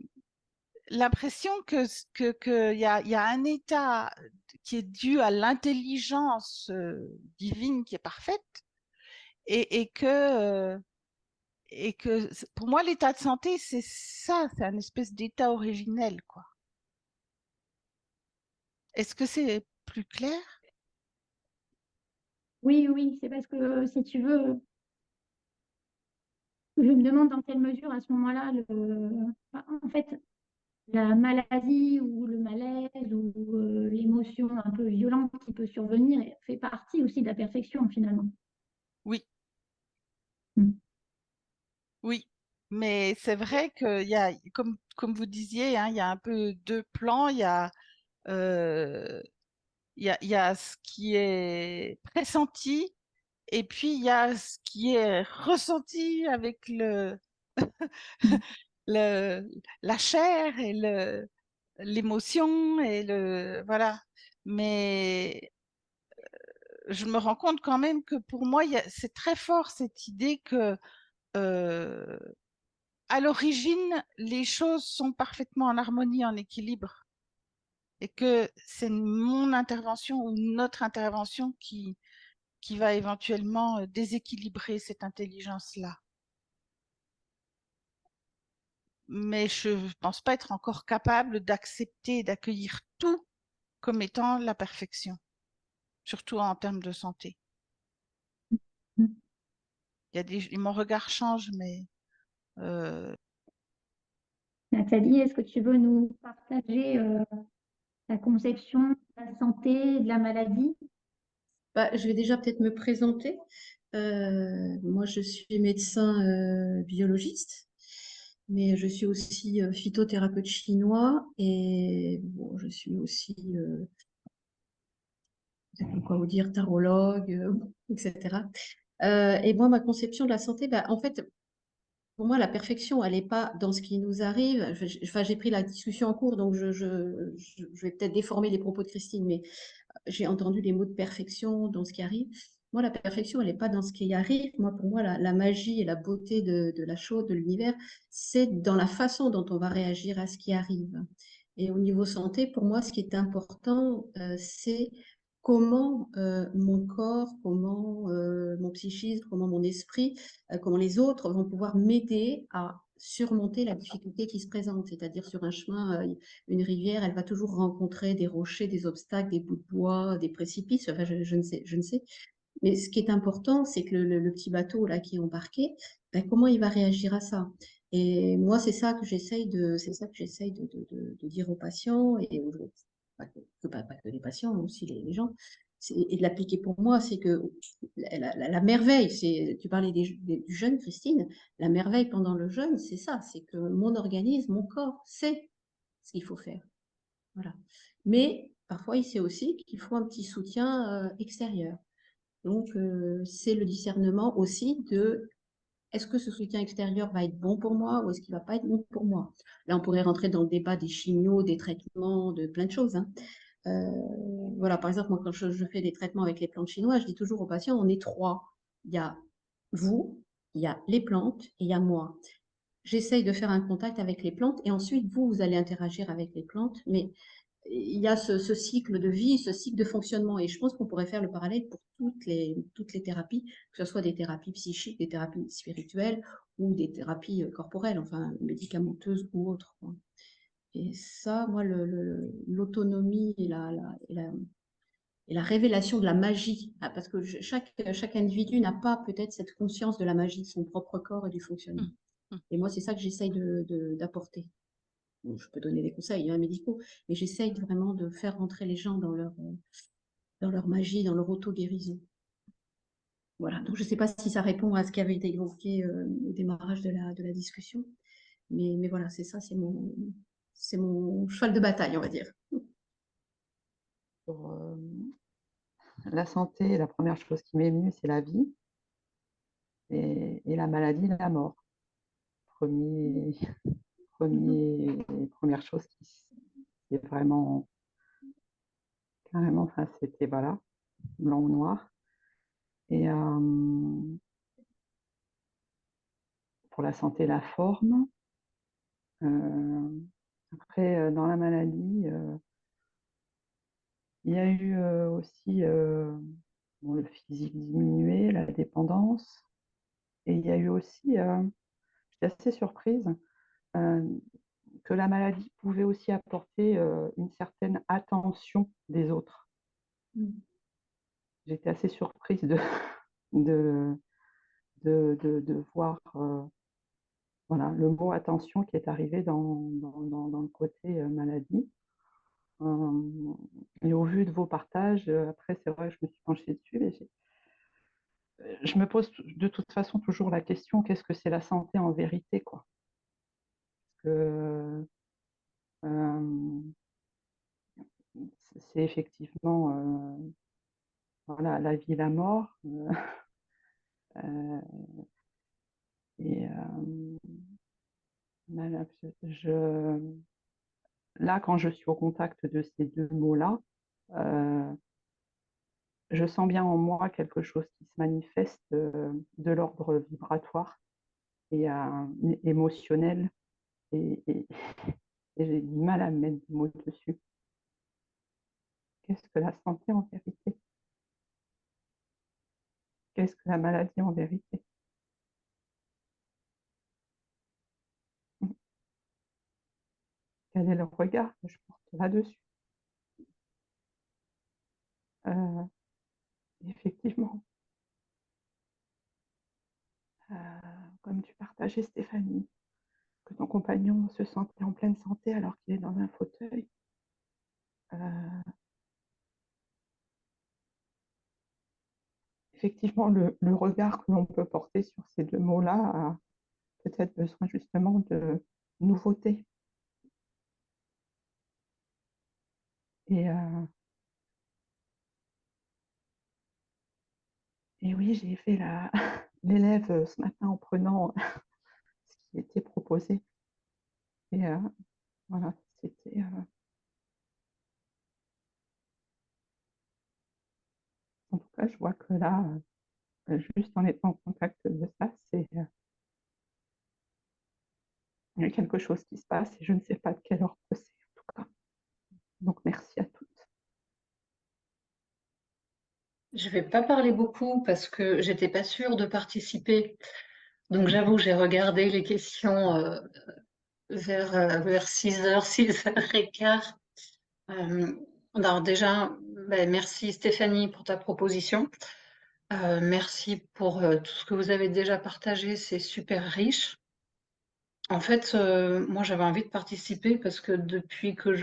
[SPEAKER 2] l'impression qu'il y a un état qui est dû à l'intelligence divine qui est parfaite et que pour moi, l'état de santé, c'est ça, c'est un espèce d'état originel, quoi. Est-ce que c'est plus clair?
[SPEAKER 1] Oui, oui, c'est parce que si tu veux, je me demande dans quelle mesure à ce moment-là, enfin, en fait, la maladie ou le malaise ou l'émotion un peu violente qui peut survenir fait partie aussi de la perfection finalement.
[SPEAKER 2] Oui,
[SPEAKER 1] Mm.
[SPEAKER 2] oui. Mais c'est vrai qu'il y a, comme vous disiez, hein, il y a un peu deux plans. Euh, il y a ce qui est pressenti et puis il y a ce qui est ressenti avec
[SPEAKER 1] Mm.
[SPEAKER 2] le, la chair et l'émotion voilà. Mais je me rends compte quand même que pour moi, c'est très fort cette idée que euh, à l'origine, les choses sont parfaitement en harmonie, en équilibre, et que c'est mon intervention ou notre intervention qui va éventuellement déséquilibrer cette intelligence-là. mais je ne pense pas être encore capable d'accepter et d'accueillir tout comme étant la perfection, surtout en termes de santé. Mon regard change, mais
[SPEAKER 1] Nathalie, est-ce que tu veux nous partager ta conception de la santé et de la maladie?
[SPEAKER 6] Bah, je vais déjà peut-être me présenter. Moi, je suis médecin biologiste, mais je suis aussi phytothérapeute chinois et bon, je suis aussi, je sais pas quoi vous dire, tarologue, etc. Et moi, ma conception de la santé, bah, en fait, pour moi, la perfection, elle n'est pas dans ce qui nous arrive. Enfin, j'ai pris la discussion en cours, donc je vais peut-être déformer les propos de Christine, mais j'ai entendu les mots de perfection dans ce qui arrive. Moi, la perfection, elle n'est pas dans ce qui arrive. Moi, pour moi, la magie et la beauté de la chose, de l'univers, c'est dans la façon dont on va réagir à ce qui arrive. Et au niveau santé, pour moi, ce qui est important, c'est comment mon corps, comment mon psychisme, comment mon esprit, comment les autres vont pouvoir m'aider à surmonter la difficulté qui se présente. C'est-à-dire sur un chemin, une rivière, elle va toujours rencontrer des rochers, des obstacles, des bouts de bois, des précipices. Enfin, je ne sais, je ne sais. Mais ce qui est important, c'est que le petit bateau là qui est embarqué, ben, comment il va réagir à ça? Et moi, c'est ça que j'essaye de dire aux patients et pas que les patients, mais aussi les gens, et de l'appliquer pour moi, c'est que la merveille, tu parlais du jeûne, Christine, la merveille pendant le jeûne, c'est ça, c'est que mon organisme, mon corps sait ce qu'il faut faire. Voilà. Mais parfois, il sait aussi qu'il faut un petit soutien extérieur. Donc, c'est le discernement aussi de est-ce que ce soutien extérieur va être bon pour moi ou est-ce qu'il ne va pas être bon pour moi? Là, on pourrait rentrer dans le débat des chimios, des traitements, de plein de choses, hein. Voilà, par exemple, moi, quand je fais des traitements avec les plantes chinoises, je dis toujours aux patients, on est trois. Il y a vous, il y a les plantes et il y a moi. J'essaye de faire un contact avec les plantes et ensuite, vous allez interagir avec les plantes, mais il y a ce cycle de vie, ce cycle de fonctionnement. Et je pense qu'on pourrait faire le parallèle pour toutes les thérapies, que ce soit des thérapies psychiques, des thérapies spirituelles ou des thérapies corporelles, enfin médicamenteuses ou autres, quoi. Et ça, moi, l'autonomie et la révélation de la magie, parce que chaque individu n'a pas peut-être cette conscience de la magie de son propre corps et du fonctionnement. Et moi, c'est ça que j'essaye d'apporter. Bon, je peux donner des conseils médicaux, mais j'essaye vraiment de faire rentrer les gens dans leur magie, dans leur auto-guérison. Voilà, donc je ne sais pas si ça répond à ce qui avait été évoqué au démarrage de la discussion, mais voilà, c'est ça, c'est mon cheval de bataille, on va dire.
[SPEAKER 7] Pour la santé, la première chose qui m'est venue, c'est la vie et la maladie, la mort. Première chose qui est vraiment carrément, enfin, c'était voilà, blanc ou noir. Et pour la santé, la forme. Après, dans la maladie, il y a eu aussi bon, le physique diminué, la dépendance. Et il y a eu aussi, j'étais assez surprise, que la maladie pouvait aussi apporter une certaine attention des autres. J'étais assez surprise de voir voilà, le mot attention qui est arrivé dans le côté maladie. Et au vu de vos partages, après, c'est vrai, je me suis penchée dessus, mais je me pose de toute façon toujours la question, qu'est-ce que c'est la santé en vérité, quoi? Parce que c'est effectivement voilà, la vie, la mort. Et là, quand je suis au contact de ces deux mots-là, je sens bien en moi quelque chose qui se manifeste de l'ordre vibratoire et émotionnel, et j'ai du mal à mettre des mots dessus. Qu'est-ce que la santé en vérité? Qu'est-ce que la maladie en vérité? quel est le regard que je porte là-dessus. Effectivement, comme tu partageais, Stéphanie, que ton compagnon se sentait en pleine santé alors qu'il est dans un fauteuil. Effectivement, le regard que l'on peut porter sur ces deux mots-là a peut-être besoin justement de nouveauté. Et oui, j'ai fait l'élève ce matin en prenant ce qui était proposé. Et voilà, c'était... En tout cas, je vois que là, juste en étant en contact de ça, c'est il y a quelque chose qui se passe et je ne sais pas de quel ordre c'est en tout cas. Donc merci à toutes.
[SPEAKER 6] Je vais pas parler beaucoup parce que j'étais pas sûre de participer. Donc j'avoue, j'ai regardé les questions vers 6h, 6h15. Alors déjà, merci Stéphanie pour ta proposition. Merci pour tout ce que vous avez déjà partagé, c'est super riche. En fait, moi j'avais envie de participer parce que depuis que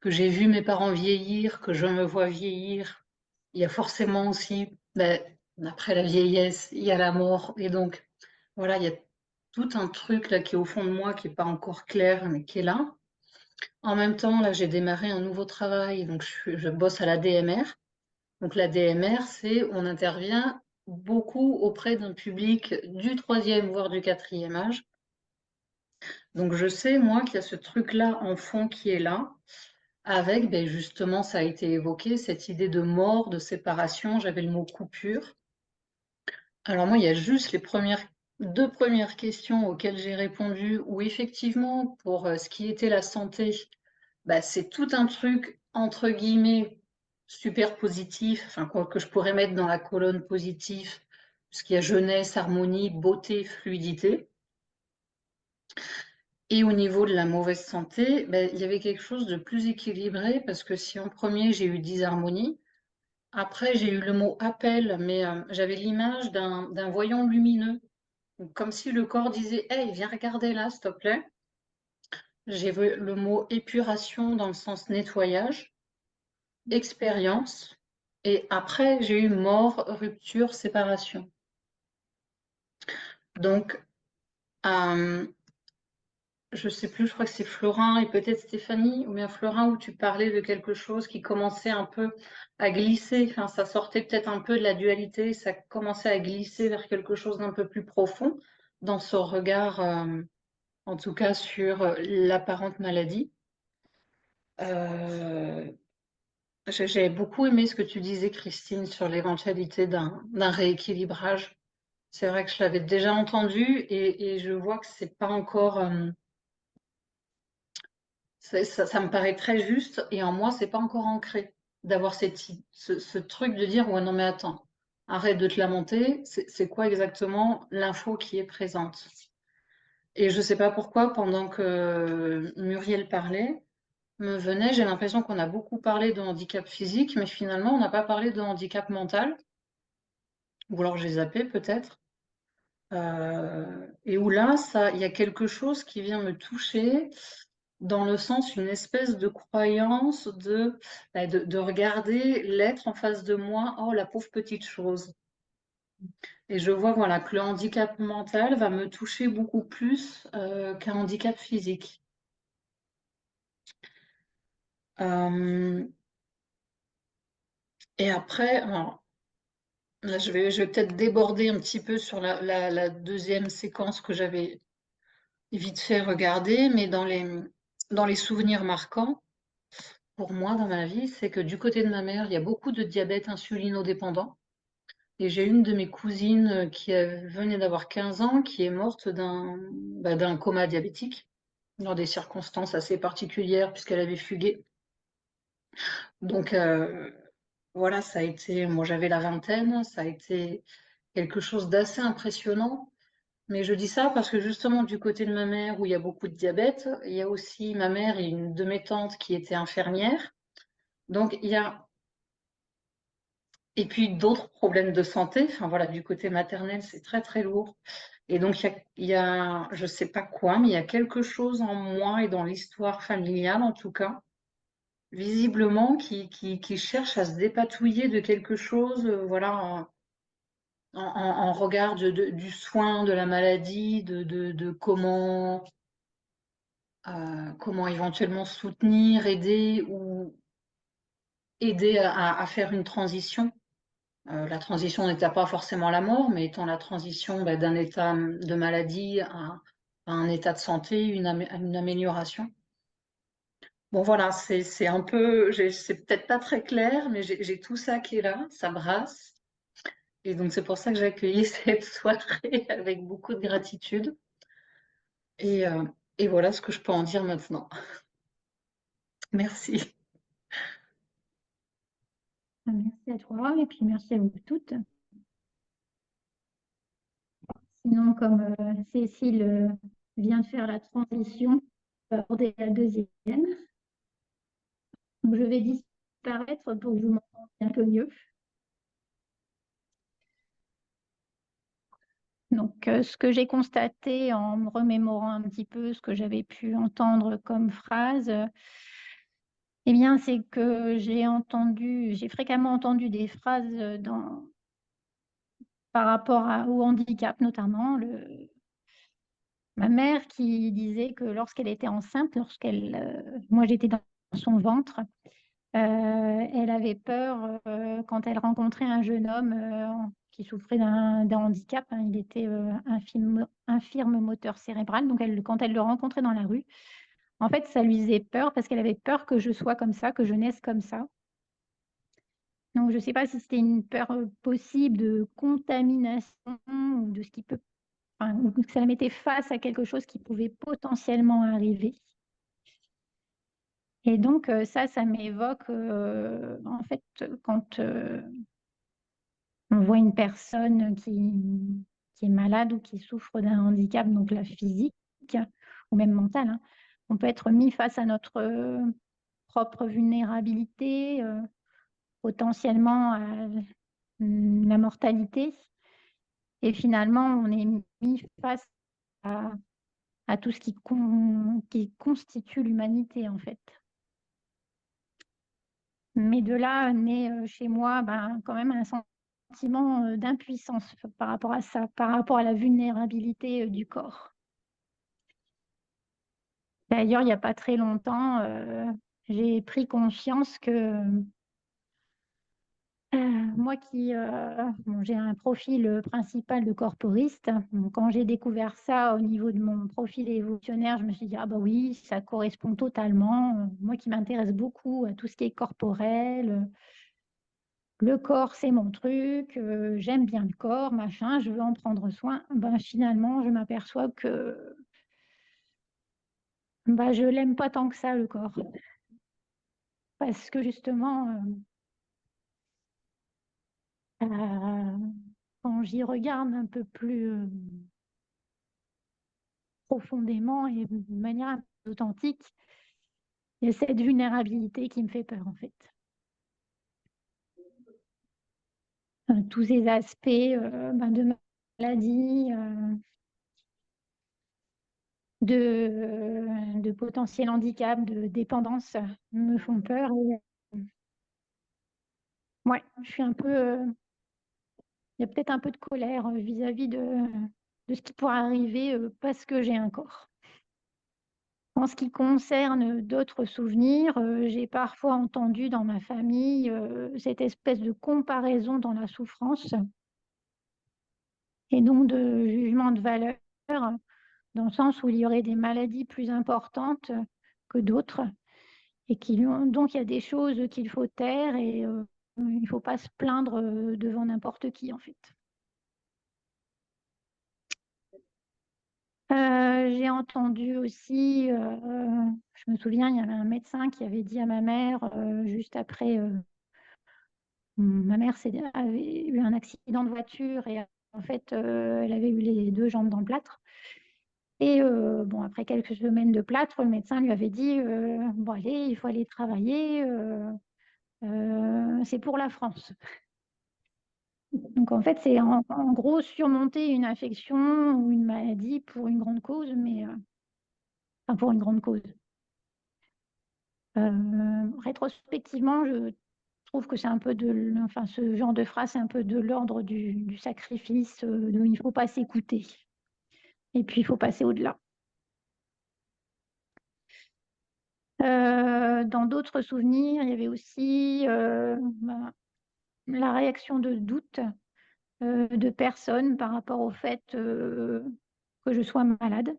[SPEAKER 6] j'ai vu mes parents vieillir, que je me vois vieillir, il y a forcément aussi, après la vieillesse, il y a la mort. Et donc, voilà, il y a tout un truc là qui est au fond de moi, qui n'est pas encore clair, mais qui est là. En même temps, là, j'ai démarré un nouveau travail, donc je bosse à la DMR. Donc la DMR, c'est on intervient beaucoup auprès d'un public du 3e, voire du 4e âge. Donc je sais, moi, qu'il y a ce truc-là en fond qui est là, avec, justement, ça a été évoqué, cette idée de mort, de séparation, j'avais le mot coupure. Alors moi, il y a juste les deux premières questions auxquelles j'ai répondu, où effectivement, pour ce qui était la santé, c'est tout un truc, entre guillemets, super positif, enfin quoi que je pourrais mettre dans la colonne positive, puisqu'il y a jeunesse, harmonie, beauté, fluidité. Et au niveau de la mauvaise santé, il y avait quelque chose de plus équilibré, parce que si en premier j'ai eu disharmonie, après j'ai eu le mot appel, mais j'avais l'image d'un voyant lumineux, donc, comme si le corps disait « Hey, viens regarder là, s'il te plaît ». J'ai vu le mot épuration dans le sens nettoyage, expérience, et après j'ai eu mort, rupture, séparation. Donc, je sais plus, je crois que c'est Florin et peut-être Stéphanie, ou bien Florin, où tu parlais de quelque chose qui commençait un peu à glisser, enfin ça sortait peut-être un peu de la dualité, ça commençait à glisser vers quelque chose d'un peu plus profond dans ce regard, en tout cas sur l'apparente maladie. J'ai beaucoup aimé ce que tu disais, Christine, sur l'éventualité d'un rééquilibrage. C'est vrai que je l'avais déjà entendu et je vois que c'est pas encore... ça me paraît très juste et en moi, c'est pas encore ancré d'avoir ce truc de dire ouais, non, mais attends, arrête de te lamenter, c'est quoi exactement l'info qui est présente? Et je sais pas pourquoi, pendant que Muriel parlait, me venait, j'ai l'impression qu'on a beaucoup parlé de handicap physique, mais finalement, on n'a pas parlé de handicap mental, ou alors j'ai zappé peut-être. Et où là, il y a quelque chose qui vient me toucher dans le sens, une espèce de croyance de regarder l'être en face de moi, oh la pauvre petite chose. Et je vois voilà, que le handicap mental va me toucher beaucoup plus qu'un handicap physique. Et après, alors, là, je vais peut-être déborder un petit peu sur la deuxième séquence que j'avais vite fait regarder, mais dans les souvenirs marquants, pour moi, dans ma vie, c'est que du côté de ma mère, il y a beaucoup de diabète insulinodépendant. Et j'ai une de mes cousines qui venait d'avoir 15 ans, qui est morte d'un coma diabétique, dans des circonstances assez particulières, puisqu'elle avait fugué. Donc, voilà, ça a été, moi j'avais la vingtaine, ça a été quelque chose d'assez impressionnant.
[SPEAKER 8] Mais je dis ça parce que justement, du côté de ma mère, où il y a beaucoup de diabète, il y a aussi ma mère et une de mes tantes qui étaient infirmières. Donc, il y a. Et puis d'autres problèmes de santé. Enfin, voilà, du côté maternel, c'est très, très lourd. Et donc, je ne sais pas quoi, mais il y a quelque chose en moi et dans l'histoire familiale, en tout cas, visiblement, qui cherche à se dépatouiller de quelque chose, voilà, en regard du soin, de la maladie, de comment éventuellement soutenir, aider ou aider à faire une transition. La transition n'était pas forcément la mort, mais étant la transition d'un état de maladie à un état de santé, une amélioration. Bon, voilà, c'est un peu, c'est peut-être pas très clair, mais j'ai tout ça qui est là, ça brasse. Et donc, c'est pour ça que j'ai accueilli cette soirée avec beaucoup de gratitude. Et, euh, et voilà ce que je peux en dire maintenant. Merci.
[SPEAKER 1] Merci à toi et puis merci à vous toutes. Sinon, comme Cécile vient de faire la transition, on va aborder la deuxième. Donc, je vais disparaître pour que vous m'entendiez un peu mieux. Donc, ce que j'ai constaté en me remémorant un petit peu ce que j'avais pu entendre comme phrase, eh bien, c'est que j'ai fréquemment entendu des phrases par rapport au handicap, notamment ma mère qui disait que lorsqu'elle était enceinte, moi j'étais dans son ventre, elle avait peur quand elle rencontrait un jeune homme qui souffrait d'un handicap, hein, il était infirme moteur cérébral, donc quand elle le rencontrait dans la rue, en fait ça lui faisait peur parce qu'elle avait peur que je sois comme ça, que je naisse comme ça. Donc je ne sais pas si c'était une peur possible de contamination ou de ce qui peut, enfin, ou que ça la mettait face à quelque chose qui pouvait potentiellement arriver. Et donc, ça m'évoque, en fait, quand on voit une personne qui est malade ou qui souffre d'un handicap, donc la physique ou même mental, hein, on peut être mis face à notre propre vulnérabilité, potentiellement à la mortalité. Et finalement, on est mis face à tout ce qui constitue l'humanité, en fait. Mais de là naît chez moi quand même un sentiment d'impuissance par rapport à ça, par rapport à la vulnérabilité du corps. D'ailleurs, il n'y a pas très longtemps, j'ai pris conscience que moi j'ai un profil principal de corporiste. Donc, quand j'ai découvert ça au niveau de mon profil évolutionnaire, je me suis dit, ah bah oui, ça correspond totalement. Moi qui m'intéresse beaucoup à tout ce qui est corporel, le corps, c'est mon truc, j'aime bien le corps, machin, je veux en prendre soin. Finalement, je m'aperçois que je l'aime pas tant que ça, le corps. Parce que justement, quand j'y regarde un peu plus profondément et de manière un peu authentique, il y a cette vulnérabilité qui me fait peur, en fait. Tous ces aspects de maladie, de potentiel handicap, de dépendance me font peur. Ouais, je suis un peu. Il y a peut-être un peu de colère vis-à-vis de ce qui pourrait arriver parce que j'ai un corps. En ce qui concerne d'autres souvenirs, j'ai parfois entendu dans ma famille cette espèce de comparaison dans la souffrance et donc de jugement de valeur, dans le sens où il y aurait des maladies plus importantes que d'autres et donc il y a des choses qu'il faut taire et il ne faut pas se plaindre devant n'importe qui, en fait. J'ai entendu aussi, je me souviens, il y avait un médecin qui avait dit à ma mère, juste après, ma mère avait eu un accident de voiture et en fait, elle avait eu les 2 jambes dans le plâtre et bon, après quelques semaines de plâtre, le médecin lui avait dit: «Bon allez, il faut aller travailler, c'est pour la France». Donc en fait, c'est en gros surmonter une infection ou une maladie pour une grande cause, mais enfin pour une grande cause. Rétrospectivement, je trouve que c'est un peu enfin ce genre de phrase, c'est un peu de l'ordre du sacrifice, de il faut pas s'écouter et puis il faut passer au-delà. Dans d'autres souvenirs, il y avait aussi, la réaction de doute, de personnes par rapport au fait, que je sois malade.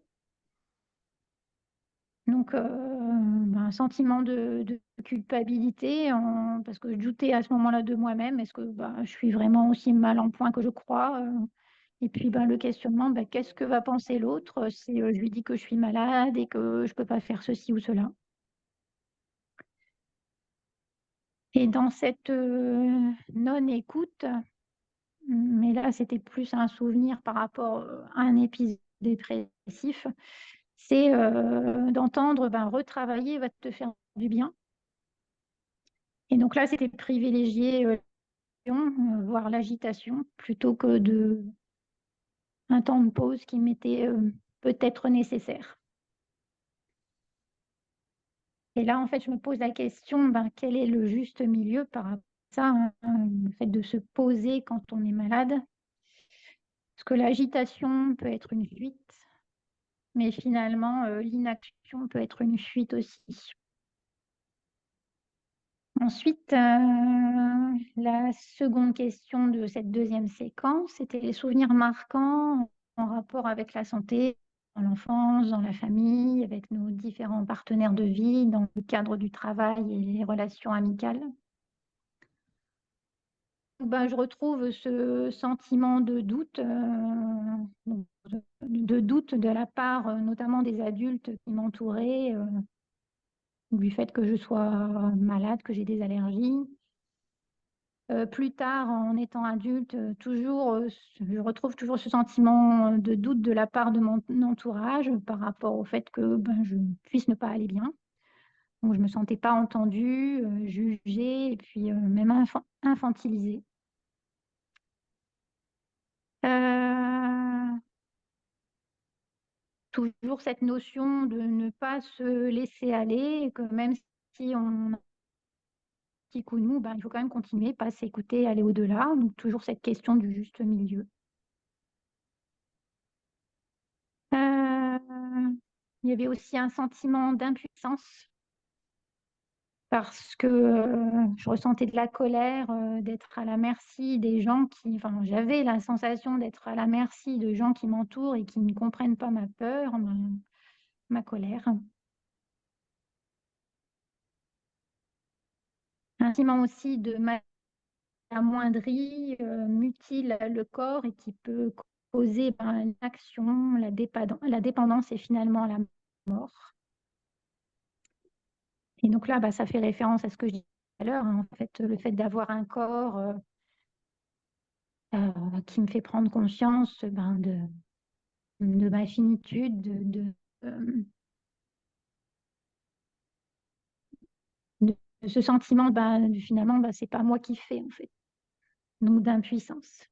[SPEAKER 1] Donc, un sentiment de culpabilité parce que je doutais à ce moment-là de moi-même. Est-ce que, je suis vraiment aussi mal en point que je crois? Et puis, le questionnement, qu'est-ce que va penser l'autre, si, je lui dis que je suis malade et que je peux pas faire ceci ou cela? Et dans cette, non-écoute, mais là, c'était plus un souvenir par rapport, à un épisode dépressif, c'est, d'entendre, «Retravailler va te faire du bien». Et donc là, c'était privilégier, voire l'agitation plutôt que un temps de pause qui m'était, peut-être nécessaire. Et là, en fait, je me pose la question, quel est le juste milieu par rapport à ça, hein, le fait de se poser quand on est malade? Parce que l'agitation peut être une fuite, mais finalement, l'inaction peut être une fuite aussi. Ensuite, la seconde question de cette deuxième séquence, c'était les souvenirs marquants en rapport avec la santé, dans l'enfance, dans la famille, avec nos différents partenaires de vie, dans le cadre du travail et les relations amicales. Je retrouve ce sentiment de doute, de la part, notamment des adultes qui m'entouraient, du fait que je sois malade, que j'ai des allergies. Plus tard, en étant adulte, je retrouve toujours ce sentiment, de doute de la part de mon entourage par rapport au fait que, je puisse ne pas aller bien. Donc je me sentais pas entendue, jugée et puis, même infantilisée. Heu, Toujours cette notion de ne pas se laisser aller et que même si on a un petit coup de mou, il faut quand même continuer, pas s'écouter, aller au-delà. Donc toujours cette question du juste milieu. Il y avait aussi un sentiment d'impuissance parce que, je ressentais de la colère, d'être à la merci des gens j'avais la sensation d'être à la merci de gens qui m'entourent et qui ne comprennent pas ma peur, ma colère. Un sentiment aussi de amoindrie, mutile le corps et qui peut causer, une action, la dépendance et finalement la mort. Et donc là, ça fait référence à ce que je disais tout à l'heure, hein, en fait, le fait d'avoir un corps, qui me fait prendre conscience, de ma finitude, de ce sentiment, finalement, c'est pas moi qui fais, en fait, donc d'impuissance.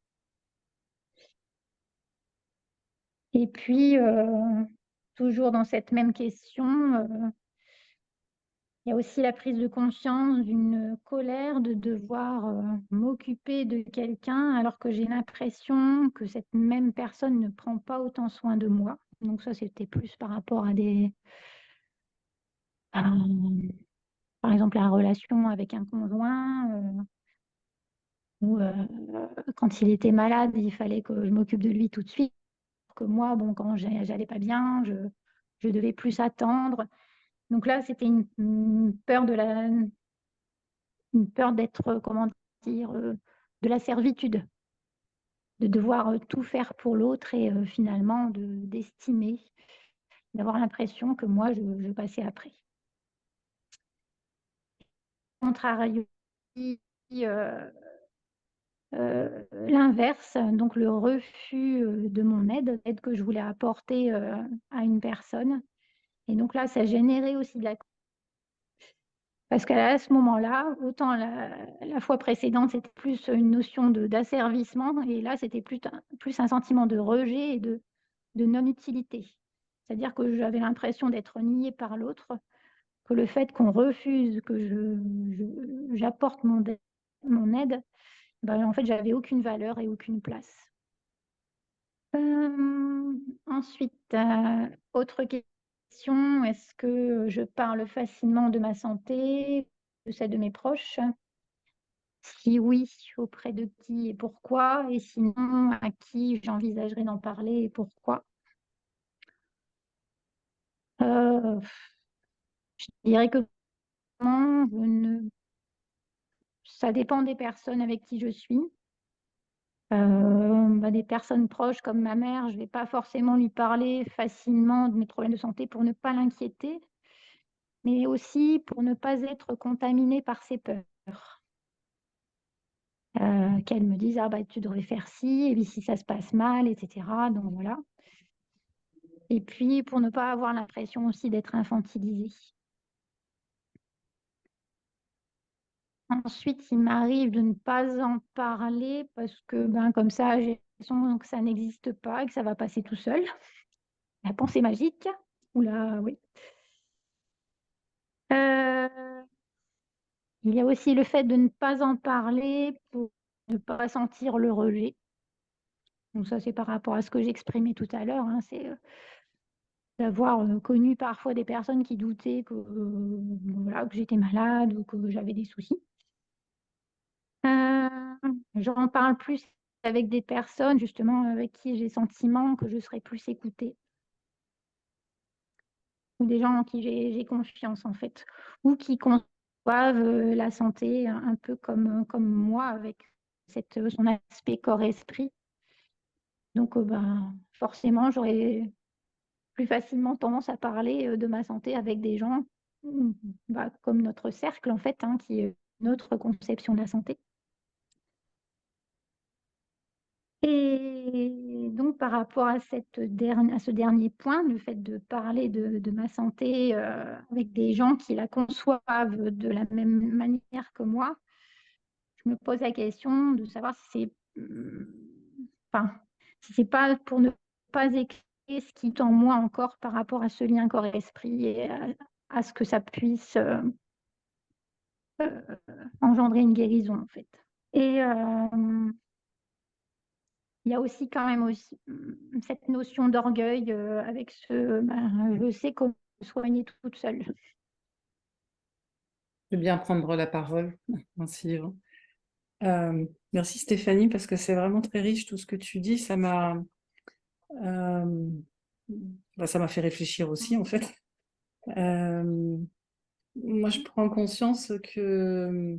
[SPEAKER 1] Et puis, toujours dans cette même question, il y a aussi la prise de conscience d'une colère de devoir, m'occuper de quelqu'un alors que j'ai l'impression que cette même personne ne prend pas autant soin de moi. Donc ça, c'était plus par rapport à par exemple, la relation avec un conjoint, où, quand il était malade, il fallait que je m'occupe de lui tout de suite. Que moi, quand j'allais pas bien, je devais plus attendre. Donc là, c'était une peur une peur d'être, comment dire? De la servitude, de devoir, tout faire pour l'autre et finalement d'estimer, d'avoir l'impression que moi je passais après. Contrario, l'inverse, donc le refus de mon aide que je voulais apporter à une personne. Et donc là, ça générait aussi de la... Parce qu'à ce moment-là, autant la fois précédente, c'était plus une notion d'asservissement, et là, c'était plus un sentiment de rejet et de non-utilité. C'est-à-dire que j'avais l'impression d'être niée par l'autre, que le fait qu'on refuse que j'apporte mon aide, ben, en fait, j'avais aucune valeur et aucune place. Ensuite, autre question, est-ce que je parle facilement de ma santé, de celle de mes proches? Si oui, auprès de qui et pourquoi? Et sinon, à qui j'envisagerais d'en parler et pourquoi? Euh, je dirais que non, ça dépend des personnes avec qui je suis. Des personnes proches comme ma mère, je ne vais pas forcément lui parler facilement de mes problèmes de santé pour ne pas l'inquiéter, mais aussi pour ne pas être contaminée par ses peurs. Qu'elle me dise: «Ah bah, tu devrais faire ci, et puis si ça se passe mal», et cetera, donc voilà. Et puis pour ne pas avoir l'impression aussi d'être infantilisée. Ensuite, il m'arrive de ne pas en parler parce que, ben, comme ça, j'ai l'impression que ça n'existe pas et que ça va passer tout seul. La pensée magique. Ouh là, oui. Il y a aussi le fait de ne pas en parler pour ne pas sentir le rejet. Donc ça, c'est par rapport à ce que j'exprimais tout à l'heure, hein, c'est, d'avoir, connu parfois des personnes qui doutaient que, voilà, que j'étais malade ou que j'avais des soucis. J'en parle plus avec des personnes justement avec qui j'ai le sentiment que je serai plus écoutée. Ou des gens en qui j'ai confiance en fait, ou qui conçoivent, la santé un peu comme moi avec son aspect corps-esprit. Donc ben, forcément, j'aurais plus facilement tendance à parler, de ma santé avec des gens, bah, comme notre cercle en fait, hein, qui est notre conception de la santé. Et donc par rapport à ce dernier point, le fait de parler de ma santé, avec des gens qui la conçoivent de la même manière que moi, je me pose la question de savoir si c'est, enfin, si c'est pas pour ne pas écrire ce qui est en moi encore par rapport à ce lien corps-esprit et à ce que ça puisse, heu, engendrer une guérison en fait. Et il y a aussi quand même cette notion d'orgueil, avec je sais comment me soigner toute seule.
[SPEAKER 4] Je vais bien prendre la parole. Merci. Merci Stéphanie, parce que c'est vraiment très riche tout ce que tu dis. Ça m'a fait réfléchir aussi, en fait. Moi, je prends conscience que,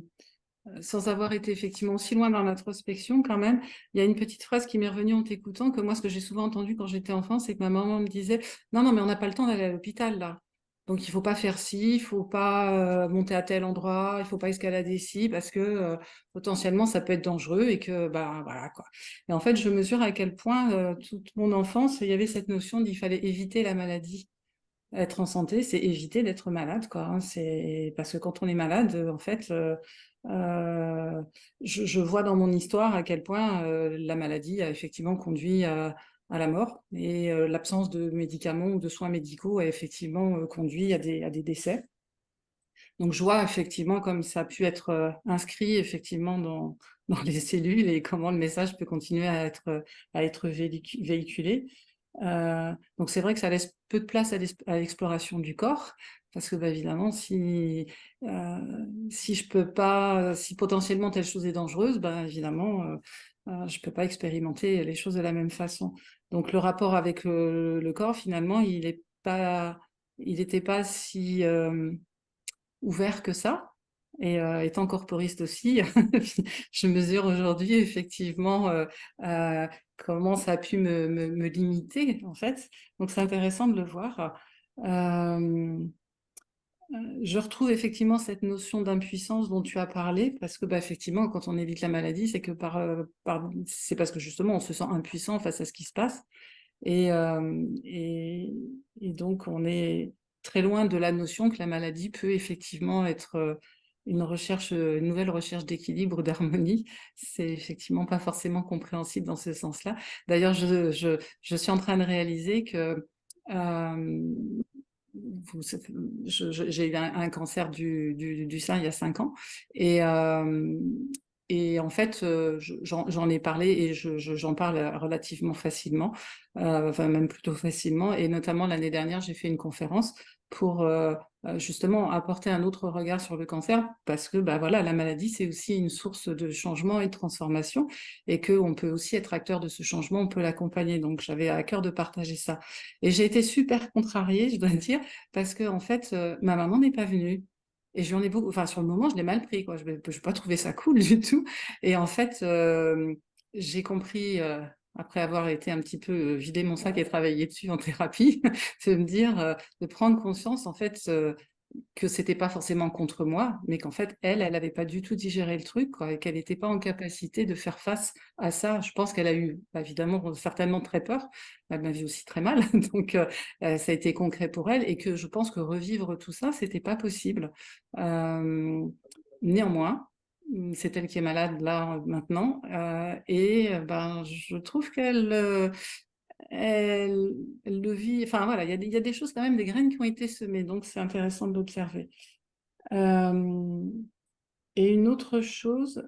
[SPEAKER 4] sans avoir été effectivement aussi loin dans l'introspection, quand même, il y a une petite phrase qui m'est revenue en t'écoutant, que moi, ce que j'ai souvent entendu quand j'étais enfant, c'est que ma maman me disait: non, non, mais on n'a pas le temps d'aller à l'hôpital, là. Donc, il faut pas faire ci, il faut pas monter à tel endroit, il faut pas escalader ci, parce que potentiellement, ça peut être dangereux et que, ben, voilà, quoi. Et en fait, je mesure à quel point, toute mon enfance, il y avait cette notion qu'il fallait éviter la maladie. Être en santé, c'est éviter d'être malade, quoi, hein. C'est parce que quand on est malade, en fait, je vois dans mon histoire à quel point la maladie a effectivement conduit à la mort, et l'absence de médicaments ou de soins médicaux a effectivement conduit à des décès. Donc je vois effectivement comme ça a pu être inscrit effectivement dans les cellules, et comment le message peut continuer à être véhiculé. Donc c'est vrai que ça laisse peu de place à l'exploration du corps, parce que bah, évidemment, si je peux pas, si potentiellement telle chose est dangereuse, bah, évidemment, je peux pas expérimenter les choses de la même façon. Donc le rapport avec le corps, finalement, il n'était pas si ouvert que ça. Et étant corporiste aussi, je mesure aujourd'hui effectivement comment ça a pu me limiter, en fait. Donc c'est intéressant de le voir. Je retrouve effectivement cette notion d'impuissance dont tu as parlé, parce que effectivement, quand on évite la maladie, c'est que c'est parce que justement on se sent impuissant face à ce qui se passe. Et, et donc, on est très loin de la notion que la maladie peut effectivement être une nouvelle recherche d'équilibre, d'harmonie. C'est effectivement pas forcément compréhensible dans ce sens-là. D'ailleurs, je suis en train de réaliser que j'ai eu un cancer du sein il y a 5 ans. Et en fait, j'en ai parlé et j'en parle relativement facilement, enfin même plutôt facilement. Et notamment l'année dernière, j'ai fait une conférence pour justement apporter un autre regard sur le cancer, parce que voilà, la maladie, c'est aussi une source de changement et de transformation, et qu'on peut aussi être acteur de ce changement, on peut l'accompagner. Donc j'avais à cœur de partager ça. Et j'ai été super contrariée, je dois dire, parce que en fait, ma maman n'est pas venue. Et j'en ai beaucoup, enfin, sur le moment, je l'ai mal pris, quoi. Je n'ai pas trouvé ça cool du tout. Et en fait, j'ai compris, après avoir été un petit peu vider mon sac et travailler dessus en thérapie, de me dire, de prendre conscience, en fait, que c'était pas forcément contre moi, mais qu'en fait, elle avait pas du tout digéré le truc, quoi, et qu'elle n'était pas en capacité de faire face à ça. Je pense qu'elle a eu, évidemment, certainement très peur. Elle m'a vu aussi très mal, donc ça a été concret pour elle, et que je pense que revivre tout ça, c'était pas possible. Néanmoins, c'est elle qui est malade là maintenant, et je trouve elle le vit. Enfin voilà, il y a des choses quand même, des graines qui ont été semées, donc c'est intéressant de l'observer. Et une autre chose,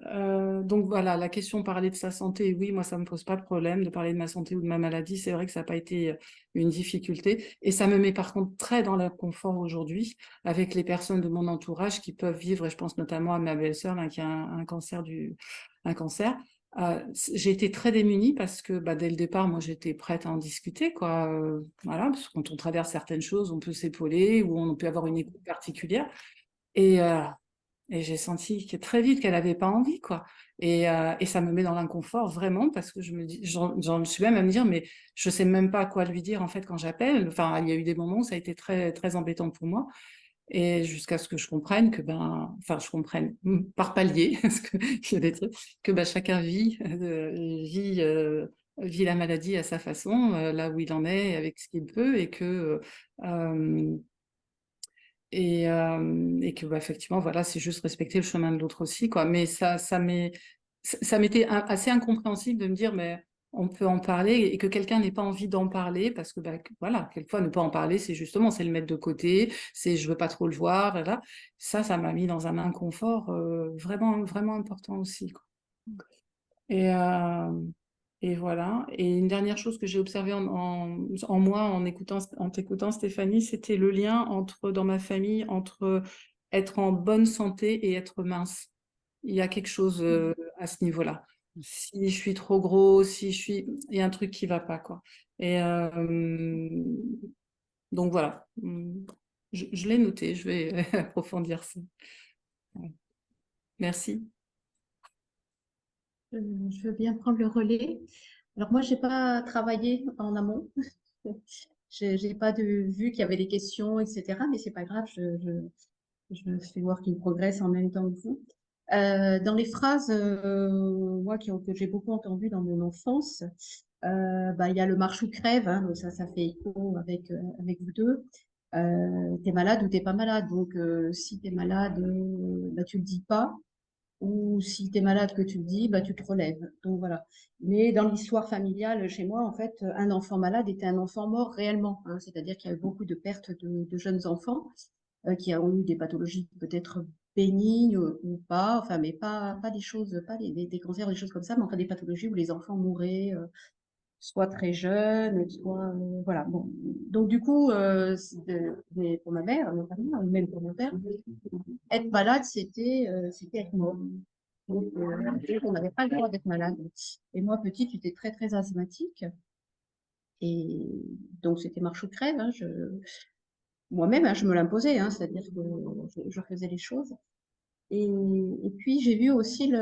[SPEAKER 4] donc voilà, la question parler de sa santé, oui, moi ça me pose pas de problème de parler de ma santé ou de ma maladie, c'est vrai que ça n'a pas été une difficulté, et ça me met par contre très dans l'inconfort aujourd'hui avec les personnes de mon entourage qui peuvent vivre, et je pense notamment à ma belle-sœur qui a un cancer un cancer. J'ai été très démunie parce que dès le départ, moi j'étais prête à en discuter, quoi. Voilà, parce que quand on traverse certaines choses, on peut s'épauler ou on peut avoir une écoute particulière. Et j'ai senti que très vite qu'elle n'avait pas envie, quoi. Et ça me met dans l'inconfort vraiment, parce que j'en suis même à me dire, mais je sais même pas quoi lui dire en fait quand j'appelle. Enfin, il y a eu des moments où ça a été très très embêtant pour moi, et jusqu'à ce que je comprenne que je comprenne par palier, parce que il y a des trucs que chacun vit la maladie à sa façon, là où il en est, avec ce qu'il peut, et que effectivement, voilà, c'est juste respecter le chemin de l'autre aussi, quoi. Mais ça m'était assez incompréhensible de me dire, mais on peut en parler, et que quelqu'un n'ait pas envie d'en parler, parce que voilà, quelquefois ne pas en parler, c'est justement, c'est le mettre de côté, c'est je veux pas trop le voir, et là, ça m'a mis dans un inconfort vraiment, vraiment important aussi, quoi. Et, et voilà. Et une dernière chose que j'ai observée en moi en t'écoutant, Stéphanie, c'était le lien dans ma famille, entre être en bonne santé et être mince. Il y a quelque chose à ce niveau-là. Si je suis trop gros, il y a un truc qui va pas, quoi. Et donc voilà. Je l'ai noté, je vais approfondir ça. Merci.
[SPEAKER 6] Je veux bien prendre le relais. Alors moi, j'ai pas travaillé en amont. J'ai pas vu qu'il y avait des questions, etc. Mais c'est pas grave, je fais work in progress en même temps que vous. Dans les phrases, moi, que j'ai beaucoup entendues dans mon enfance, il y a le marche ou crève, hein, donc ça fait écho avec vous deux. T'es malade ou t'es pas malade. Donc, si t'es malade, tu le dis pas. Ou si tu es malade que tu le dis, tu te relèves. Donc voilà. Mais dans l'histoire familiale, chez moi, en fait, un enfant malade était un enfant mort réellement, hein. C'est-à-dire qu'il y a eu beaucoup de pertes de jeunes enfants qui ont eu des pathologies peut-être bénignes ou pas, enfin, mais pas des choses, pas des cancers, des choses comme ça, mais enfin des pathologies où les enfants mouraient soit très jeunes, soit voilà. Bon. Donc du coup, pour ma mère, notamment, même pour mon père, être malade, c'était être mort. Donc, on n'avait pas le droit d'être malade. Et moi, petite, j'étais très, très asthmatique. Et donc, c'était marche ou crève, hein. Moi-même, hein, je me l'imposais, hein, c'est-à-dire que je faisais les choses. Et puis, j'ai vu aussi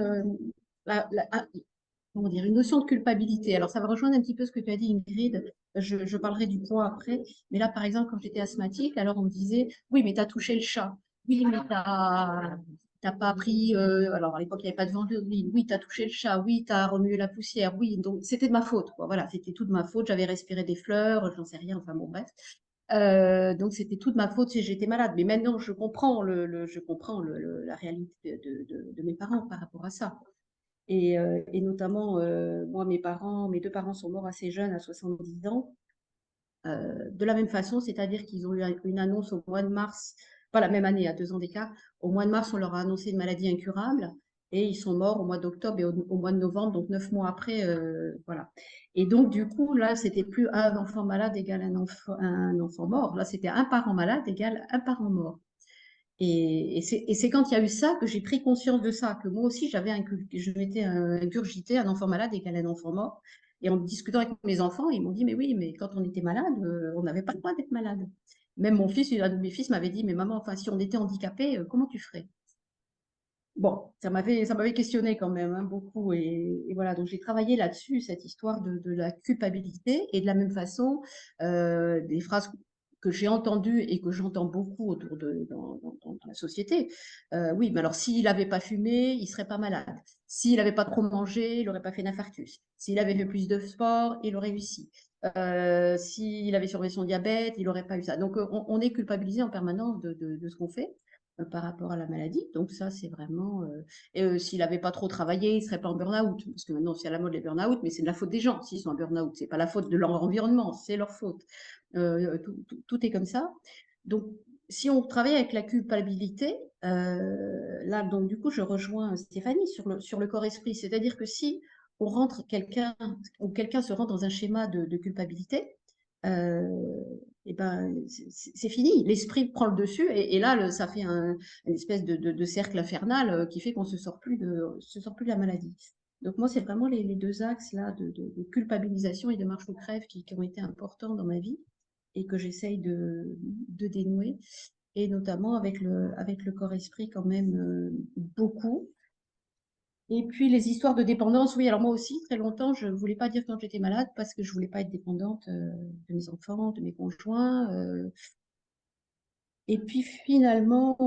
[SPEAKER 6] comment dire, une notion de culpabilité. Alors, ça va rejoindre un petit peu ce que tu as dit, Ingrid, Je parlerai du poids après. Mais là, par exemple, quand j'étais asthmatique, alors on me disait, oui, mais tu as touché le chat. Oui, mais t'as pas pris. Alors, à l'époque, il n'y avait pas de ventouse. Oui, tu as touché le chat. Oui, tu as remué la poussière. Oui, donc c'était de ma faute, quoi. Voilà, c'était tout de ma faute. J'avais respiré des fleurs, j'en sais rien. Enfin, bon, bref. Donc, c'était toute ma faute si j'étais malade. Mais maintenant, je comprends, je comprends la réalité de mes parents par rapport à ça. Et notamment, moi, mes deux parents sont morts assez jeunes, à 70 ans. De la même façon, c'est-à-dire qu'ils ont eu une annonce au mois de mars, pas la même année, à 2 ans d'écart. Au mois de mars, on leur a annoncé une maladie incurable et ils sont morts au mois d'octobre et au mois de novembre, donc 9 mois après. Voilà. Et donc, du coup, là, c'était plus un enfant malade égale un enfant mort. Là, c'était un parent malade égale un parent mort. Et c'est quand il y a eu ça que j'ai pris conscience de ça, que moi aussi, je m'étais ingurgité un enfant malade égale un enfant mort. Et en discutant avec mes enfants, ils m'ont dit, mais oui, mais quand on était malade, on n'avait pas le droit d'être malade. Même mon fils, un de mes fils m'avait dit, mais maman, enfin, si on était handicapé, comment tu ferais? Bon, ça m'avait questionné quand même, hein, beaucoup. Et voilà, donc j'ai travaillé là-dessus, cette histoire de la culpabilité. Et de la même façon, des phrases que j'ai entendues et que j'entends beaucoup dans la société. Oui, mais alors s'il n'avait pas fumé, il ne serait pas malade. S'il n'avait pas trop mangé, il n'aurait pas fait d'infarctus. S'il avait fait plus de sport, il aurait réussi. S'il avait surveillé son diabète, il n'aurait pas eu ça. Donc, on est culpabilisé en permanence de ce qu'on fait par rapport à la maladie. Donc ça, c'est vraiment... s'il n'avait pas trop travaillé, il ne serait pas en burn-out. Parce que maintenant, c'est à la mode les burn-out, mais c'est de la faute des gens s'ils sont en burn-out. Ce n'est pas la faute de leur environnement, c'est leur faute. Tout est comme ça. Donc, si on travaille avec la culpabilité, là, donc du coup, je rejoins Stéphanie sur le corps-esprit. C'est-à-dire que si on rentre quelqu'un, ou quelqu'un se rend dans un schéma de culpabilité, et ben, c'est fini. L'esprit prend le dessus et là, ça fait une espèce de cercle infernal qui fait qu'on se sort plus de la maladie. Donc moi, c'est vraiment les deux axes là de culpabilisation et de marche ou crève qui ont été importants dans ma vie et que j'essaye de dénouer, et notamment avec le corps-esprit quand même beaucoup. Et puis les histoires de dépendance, oui, alors moi aussi, très longtemps, je ne voulais pas dire quand j'étais malade parce que je ne voulais pas être dépendante de mes enfants, de mes conjoints. Et puis finalement,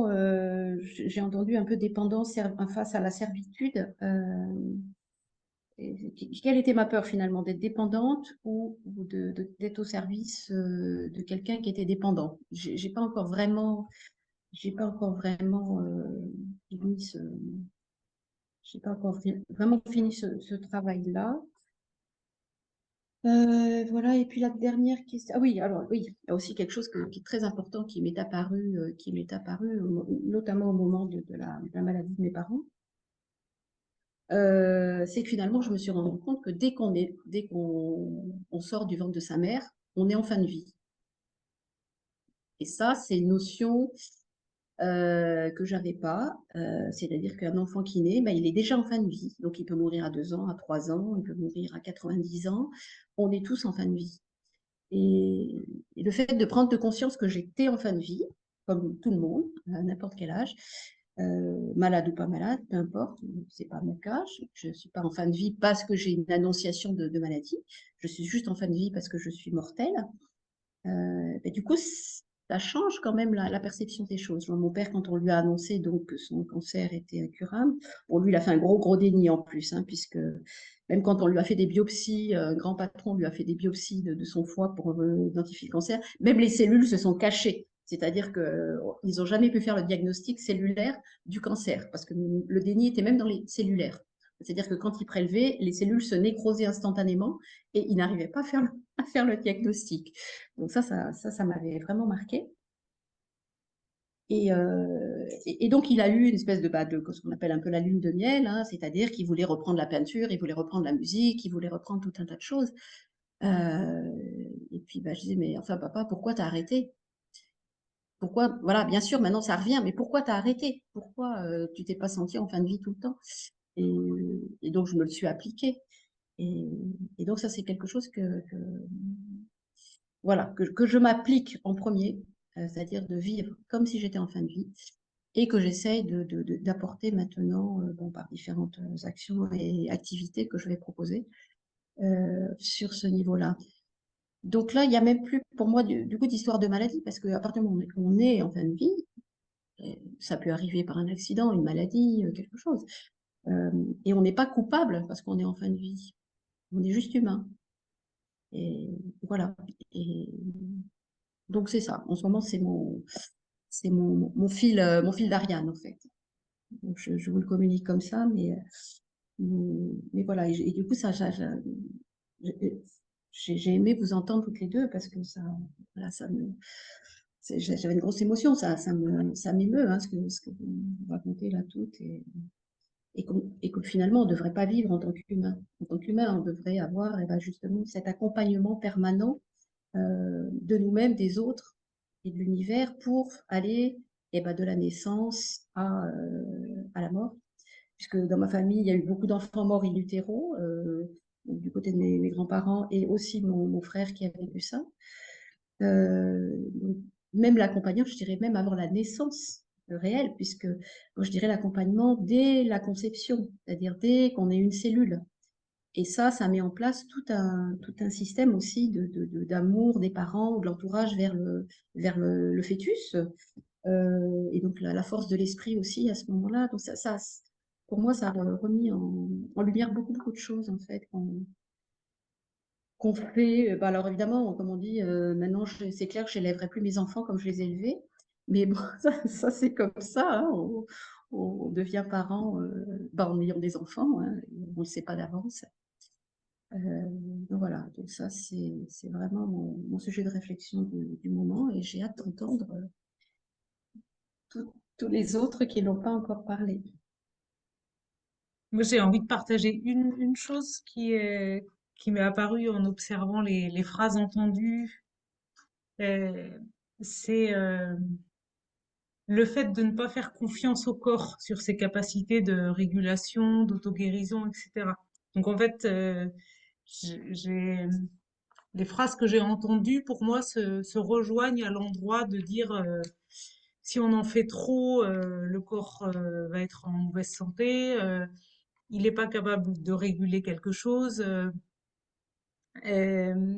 [SPEAKER 6] j'ai entendu un peu dépendance face à la servitude. Quelle était ma peur finalement, d'être dépendante ou d'être au service de quelqu'un qui était dépendant? J'ai pas encore vraiment, fini j'ai pas encore vraiment fini ce travail-là. Voilà, et puis la dernière question. Ah oui, alors oui, il y a aussi quelque chose qui est très important qui m'est apparu, notamment au moment de la maladie de mes parents. C'est que finalement, je me suis rendu compte que dès qu'on sort du ventre de sa mère, on est en fin de vie. Et ça, c'est une notion que j'avais pas. C'est-à-dire qu'un enfant qui naît, ben, il est déjà en fin de vie. Donc, il peut mourir à 2 ans, à 3 ans, il peut mourir à 90 ans. On est tous en fin de vie. Et le fait de prendre de conscience que j'étais en fin de vie, comme tout le monde, à n'importe quel âge, malade ou pas malade, peu importe, c'est pas mon cas, je ne suis pas en fin de vie parce que j'ai une annonciation de maladie, je suis juste en fin de vie parce que je suis mortelle. Du coup, ça change quand même la perception des choses. Mon père, quand on lui a annoncé donc, que son cancer était incurable, bon, lui, il a fait un gros déni en plus, hein, puisque même quand on lui a fait des biopsies, un grand patron lui a fait des biopsies de son foie pour identifier le cancer, même les cellules se sont cachées. C'est-à-dire qu'ils n'ont jamais pu faire le diagnostic cellulaire du cancer, parce que le déni était même dans les cellulaires. C'est-à-dire que quand ils prélevaient, les cellules se nécrosaient instantanément et ils n'arrivaient pas à faire le diagnostic. Donc ça m'avait vraiment marqué. Et donc, il a eu une espèce de ce qu'on appelle un peu la lune de miel, hein, c'est-à-dire qu'il voulait reprendre la peinture, il voulait reprendre la musique, il voulait reprendre tout un tas de choses. Et puis, je disais, mais enfin, papa, pourquoi t'as arrêté? Pourquoi, voilà, bien sûr, maintenant ça revient, mais pourquoi t'as arrêté? Pourquoi tu t'es pas senti en fin de vie tout le temps? Et donc, je me le suis appliqué. Et donc, ça, c'est quelque chose voilà, que je m'applique en premier, c'est-à-dire de vivre comme si j'étais en fin de vie, et que j'essaye d'apporter maintenant par différentes actions et activités que je vais proposer sur ce niveau-là. Donc là, il n'y a même plus pour moi du coup d'histoire de maladie, parce qu'à partir du moment où on est en fin de vie, ça peut arriver par un accident, une maladie, quelque chose. Et on n'est pas coupable parce qu'on est en fin de vie. On est juste humain. Et voilà. Et donc c'est ça. En ce moment, c'est mon fil d'Ariane, en fait. Donc, je vous le communique comme ça, mais voilà. Et du coup, j'ai aimé vous entendre toutes les deux parce que ça, voilà, j'avais une grosse émotion. Ça m'émeut, hein, ce que vous racontez là toutes. Et que finalement, on ne devrait pas vivre en tant qu'humain. En tant qu'humain, on devrait avoir ben, justement cet accompagnement permanent de nous-mêmes, des autres et de l'univers pour aller ben, de la naissance à la mort. Puisque dans ma famille, il y a eu beaucoup d'enfants morts in utero, du côté de mes grands-parents et aussi mon frère qui a vécu ça. Donc, même l'accompagnement, je dirais même avant la naissance réelle, puisque moi, je dirais l'accompagnement dès la conception, c'est-à-dire dès qu'on est une cellule. Et ça met en place tout un système aussi d'amour des parents ou de l'entourage vers le fœtus. Et donc la force de l'esprit aussi à ce moment-là. Donc pour moi, ça a remis en lumière beaucoup de choses en fait qu'on fait. Bah, alors évidemment, comme on dit, maintenant c'est clair que je n'élèverai plus mes enfants comme je les ai élevés. Mais bon, ça c'est comme ça. Hein, on devient parent bah, en ayant des enfants. Hein, on ne le sait pas d'avance. Donc voilà, donc ça c'est vraiment mon sujet de réflexion du moment et j'ai hâte d'entendre tous les autres qui n'ont pas encore parlé.
[SPEAKER 5] Moi, j'ai envie de partager une chose qui m'est apparue en observant les phrases entendues. Euh, c'est le fait de ne pas faire confiance au corps sur ses capacités de régulation, d'auto-guérison, etc. Donc en fait, j'ai les phrases que j'ai entendues pour moi se rejoignent à l'endroit de dire si on en fait trop, le corps va être en mauvaise santé, il n'est pas capable de réguler quelque chose. Euh,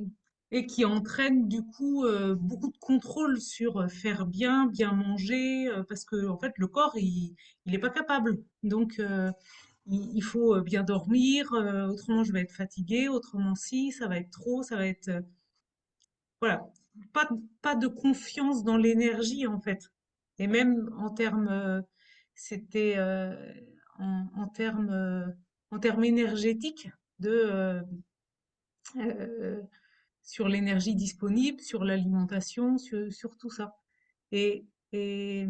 [SPEAKER 5] et qui entraîne du coup beaucoup de contrôle sur faire bien, bien manger, parce que en fait le corps il est pas capable. Donc il faut bien dormir, autrement je vais être fatiguée, autrement si ça va être trop, ça va être voilà, pas de confiance dans l'énergie en fait. Et même en termes c'était en termes énergétiques de euh, sur l'énergie disponible, sur l'alimentation, sur tout ça. Et, et,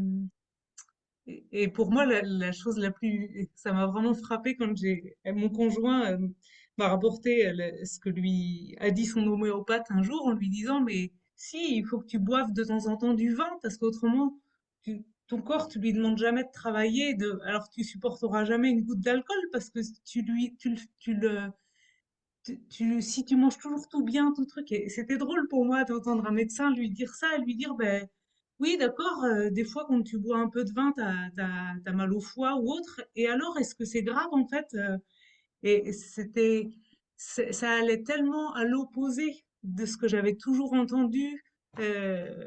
[SPEAKER 5] et pour moi, la chose la plus, ça m'a vraiment frappé quand mon conjoint m'a rapporté ce que lui a dit son homéopathe un jour en lui disant, mais si, il faut que tu boives de temps en temps du vin parce qu'autrement, ton corps, tu lui demandes jamais de travailler, alors tu supporteras jamais une goutte d'alcool parce que si tu manges toujours tout bien, tout truc, et c'était drôle pour moi d'entendre un médecin lui dire ça et lui dire, ben oui, d'accord, des fois quand tu bois un peu de vin, t'as mal au foie ou autre, et alors est-ce que c'est grave en fait? Et ça allait tellement à l'opposé de ce que j'avais toujours entendu. euh,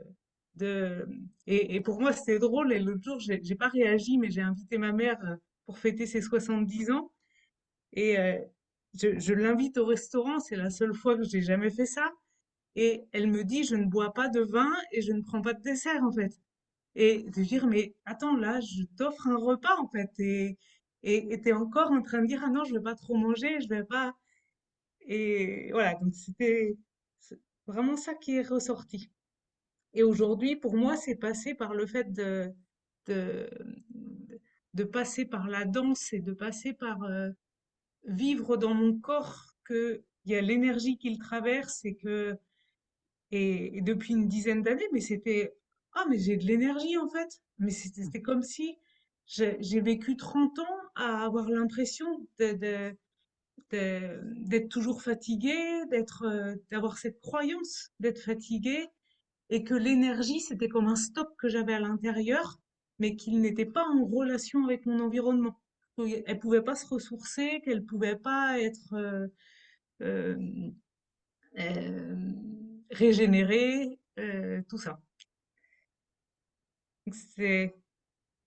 [SPEAKER 5] de, et pour moi, c'était drôle, et l'autre jour, j'ai pas réagi, mais j'ai invité ma mère pour fêter ses 70 ans. Et je l'invite au restaurant, c'est la seule fois que j'ai jamais fait ça. Et elle me dit, je ne bois pas de vin et je ne prends pas de dessert, en fait. Et de dire, mais attends, là, je t'offre un repas, en fait. Et t'es encore en train de dire, ah non, je vais pas trop manger, je vais pas. Et voilà, donc c'est vraiment ça qui est ressorti. Et aujourd'hui, pour moi, c'est passé par le fait de, de passer par la danse et de passer par vivre dans mon corps qu'il y a l'énergie qui le traverse et depuis une dizaine d'années, mais c'était, ah, mais j'ai de l'énergie en fait. Mais c'était comme si j'ai vécu 30 ans à avoir l'impression d'être toujours fatiguée, d'avoir cette croyance d'être fatiguée et que l'énergie, c'était comme un stock que j'avais à l'intérieur, mais qu'il n'était pas en relation avec mon environnement. Elle pouvait pas se ressourcer, qu'elle pouvait pas être euh, euh, régénérer, tout ça. Donc, c'est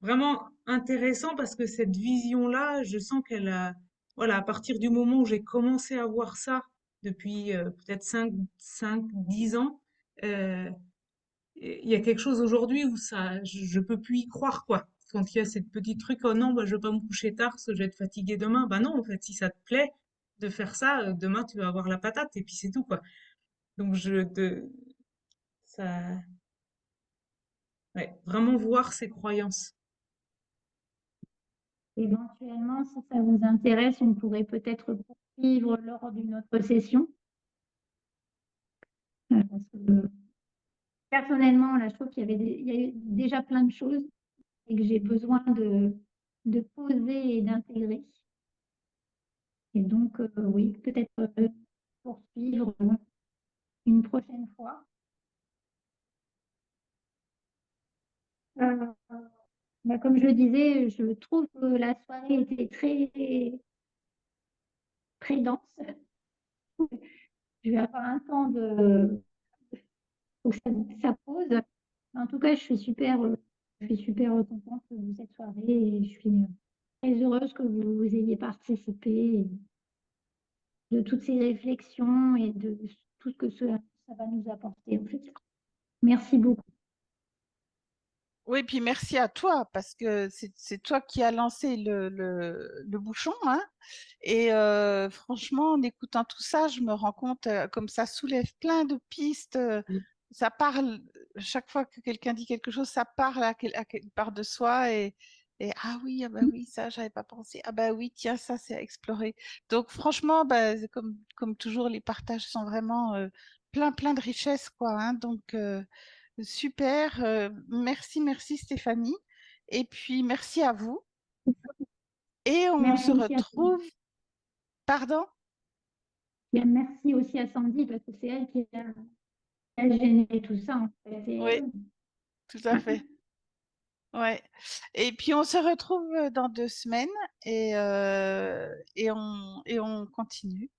[SPEAKER 5] vraiment intéressant parce que cette vision-là, je sens qu'elle a, voilà, à partir du moment où j'ai commencé à voir ça depuis peut-être 10 ans, euh, il y a quelque chose aujourd'hui où ça, je peux plus y croire, quoi. Quand il y a cette petite truc, oh non, bah, je vais pas me coucher tard parce que je vais être fatiguée demain. Bah non, en fait, si ça te plaît de faire ça, demain tu vas avoir la patate et puis c'est tout, quoi. Donc ça, ouais, vraiment voir ses croyances.
[SPEAKER 1] Éventuellement, si ça vous intéresse, on pourrait peut-être poursuivre lors d'une autre session. Parce que, personnellement, là, je trouve il y a eu déjà plein de choses et que j'ai besoin de poser et d'intégrer. Et donc, oui, peut-être poursuivre une prochaine fois. Bah, comme je le disais, je trouve que la soirée était très dense. Je vais avoir un temps pour que ça pose. En tout cas, je suis super contente de cette soirée et je suis très heureuse que vous ayez participé, et de toutes ces réflexions et de tout ce que ça va nous apporter, en fait. Merci beaucoup.
[SPEAKER 2] Oui, puis merci à toi, parce que c'est toi qui as lancé le bouchon, hein. Et franchement, en écoutant tout ça, je me rends compte comme ça soulève plein de pistes. Ça parle, chaque fois que quelqu'un dit quelque chose, ça parle à quelque part de soi. Ah oui, ça, j'avais pas pensé. Ah bah oui, tiens, ça, c'est à explorer. Donc franchement, bah, c'est comme toujours, les partages sont vraiment plein de richesses, quoi, hein. Donc super, merci Stéphanie. Et puis merci à vous. Et on
[SPEAKER 1] Merci
[SPEAKER 2] se
[SPEAKER 1] aussi à Sandy.
[SPEAKER 2] retrouve. Pardon?
[SPEAKER 1] Bien, merci aussi à Sandy parce que c'est elle qui a généré tout ça, en fait.
[SPEAKER 2] Oui, tout à fait. Ouais. Et puis on se retrouve dans 2 semaines et on continue.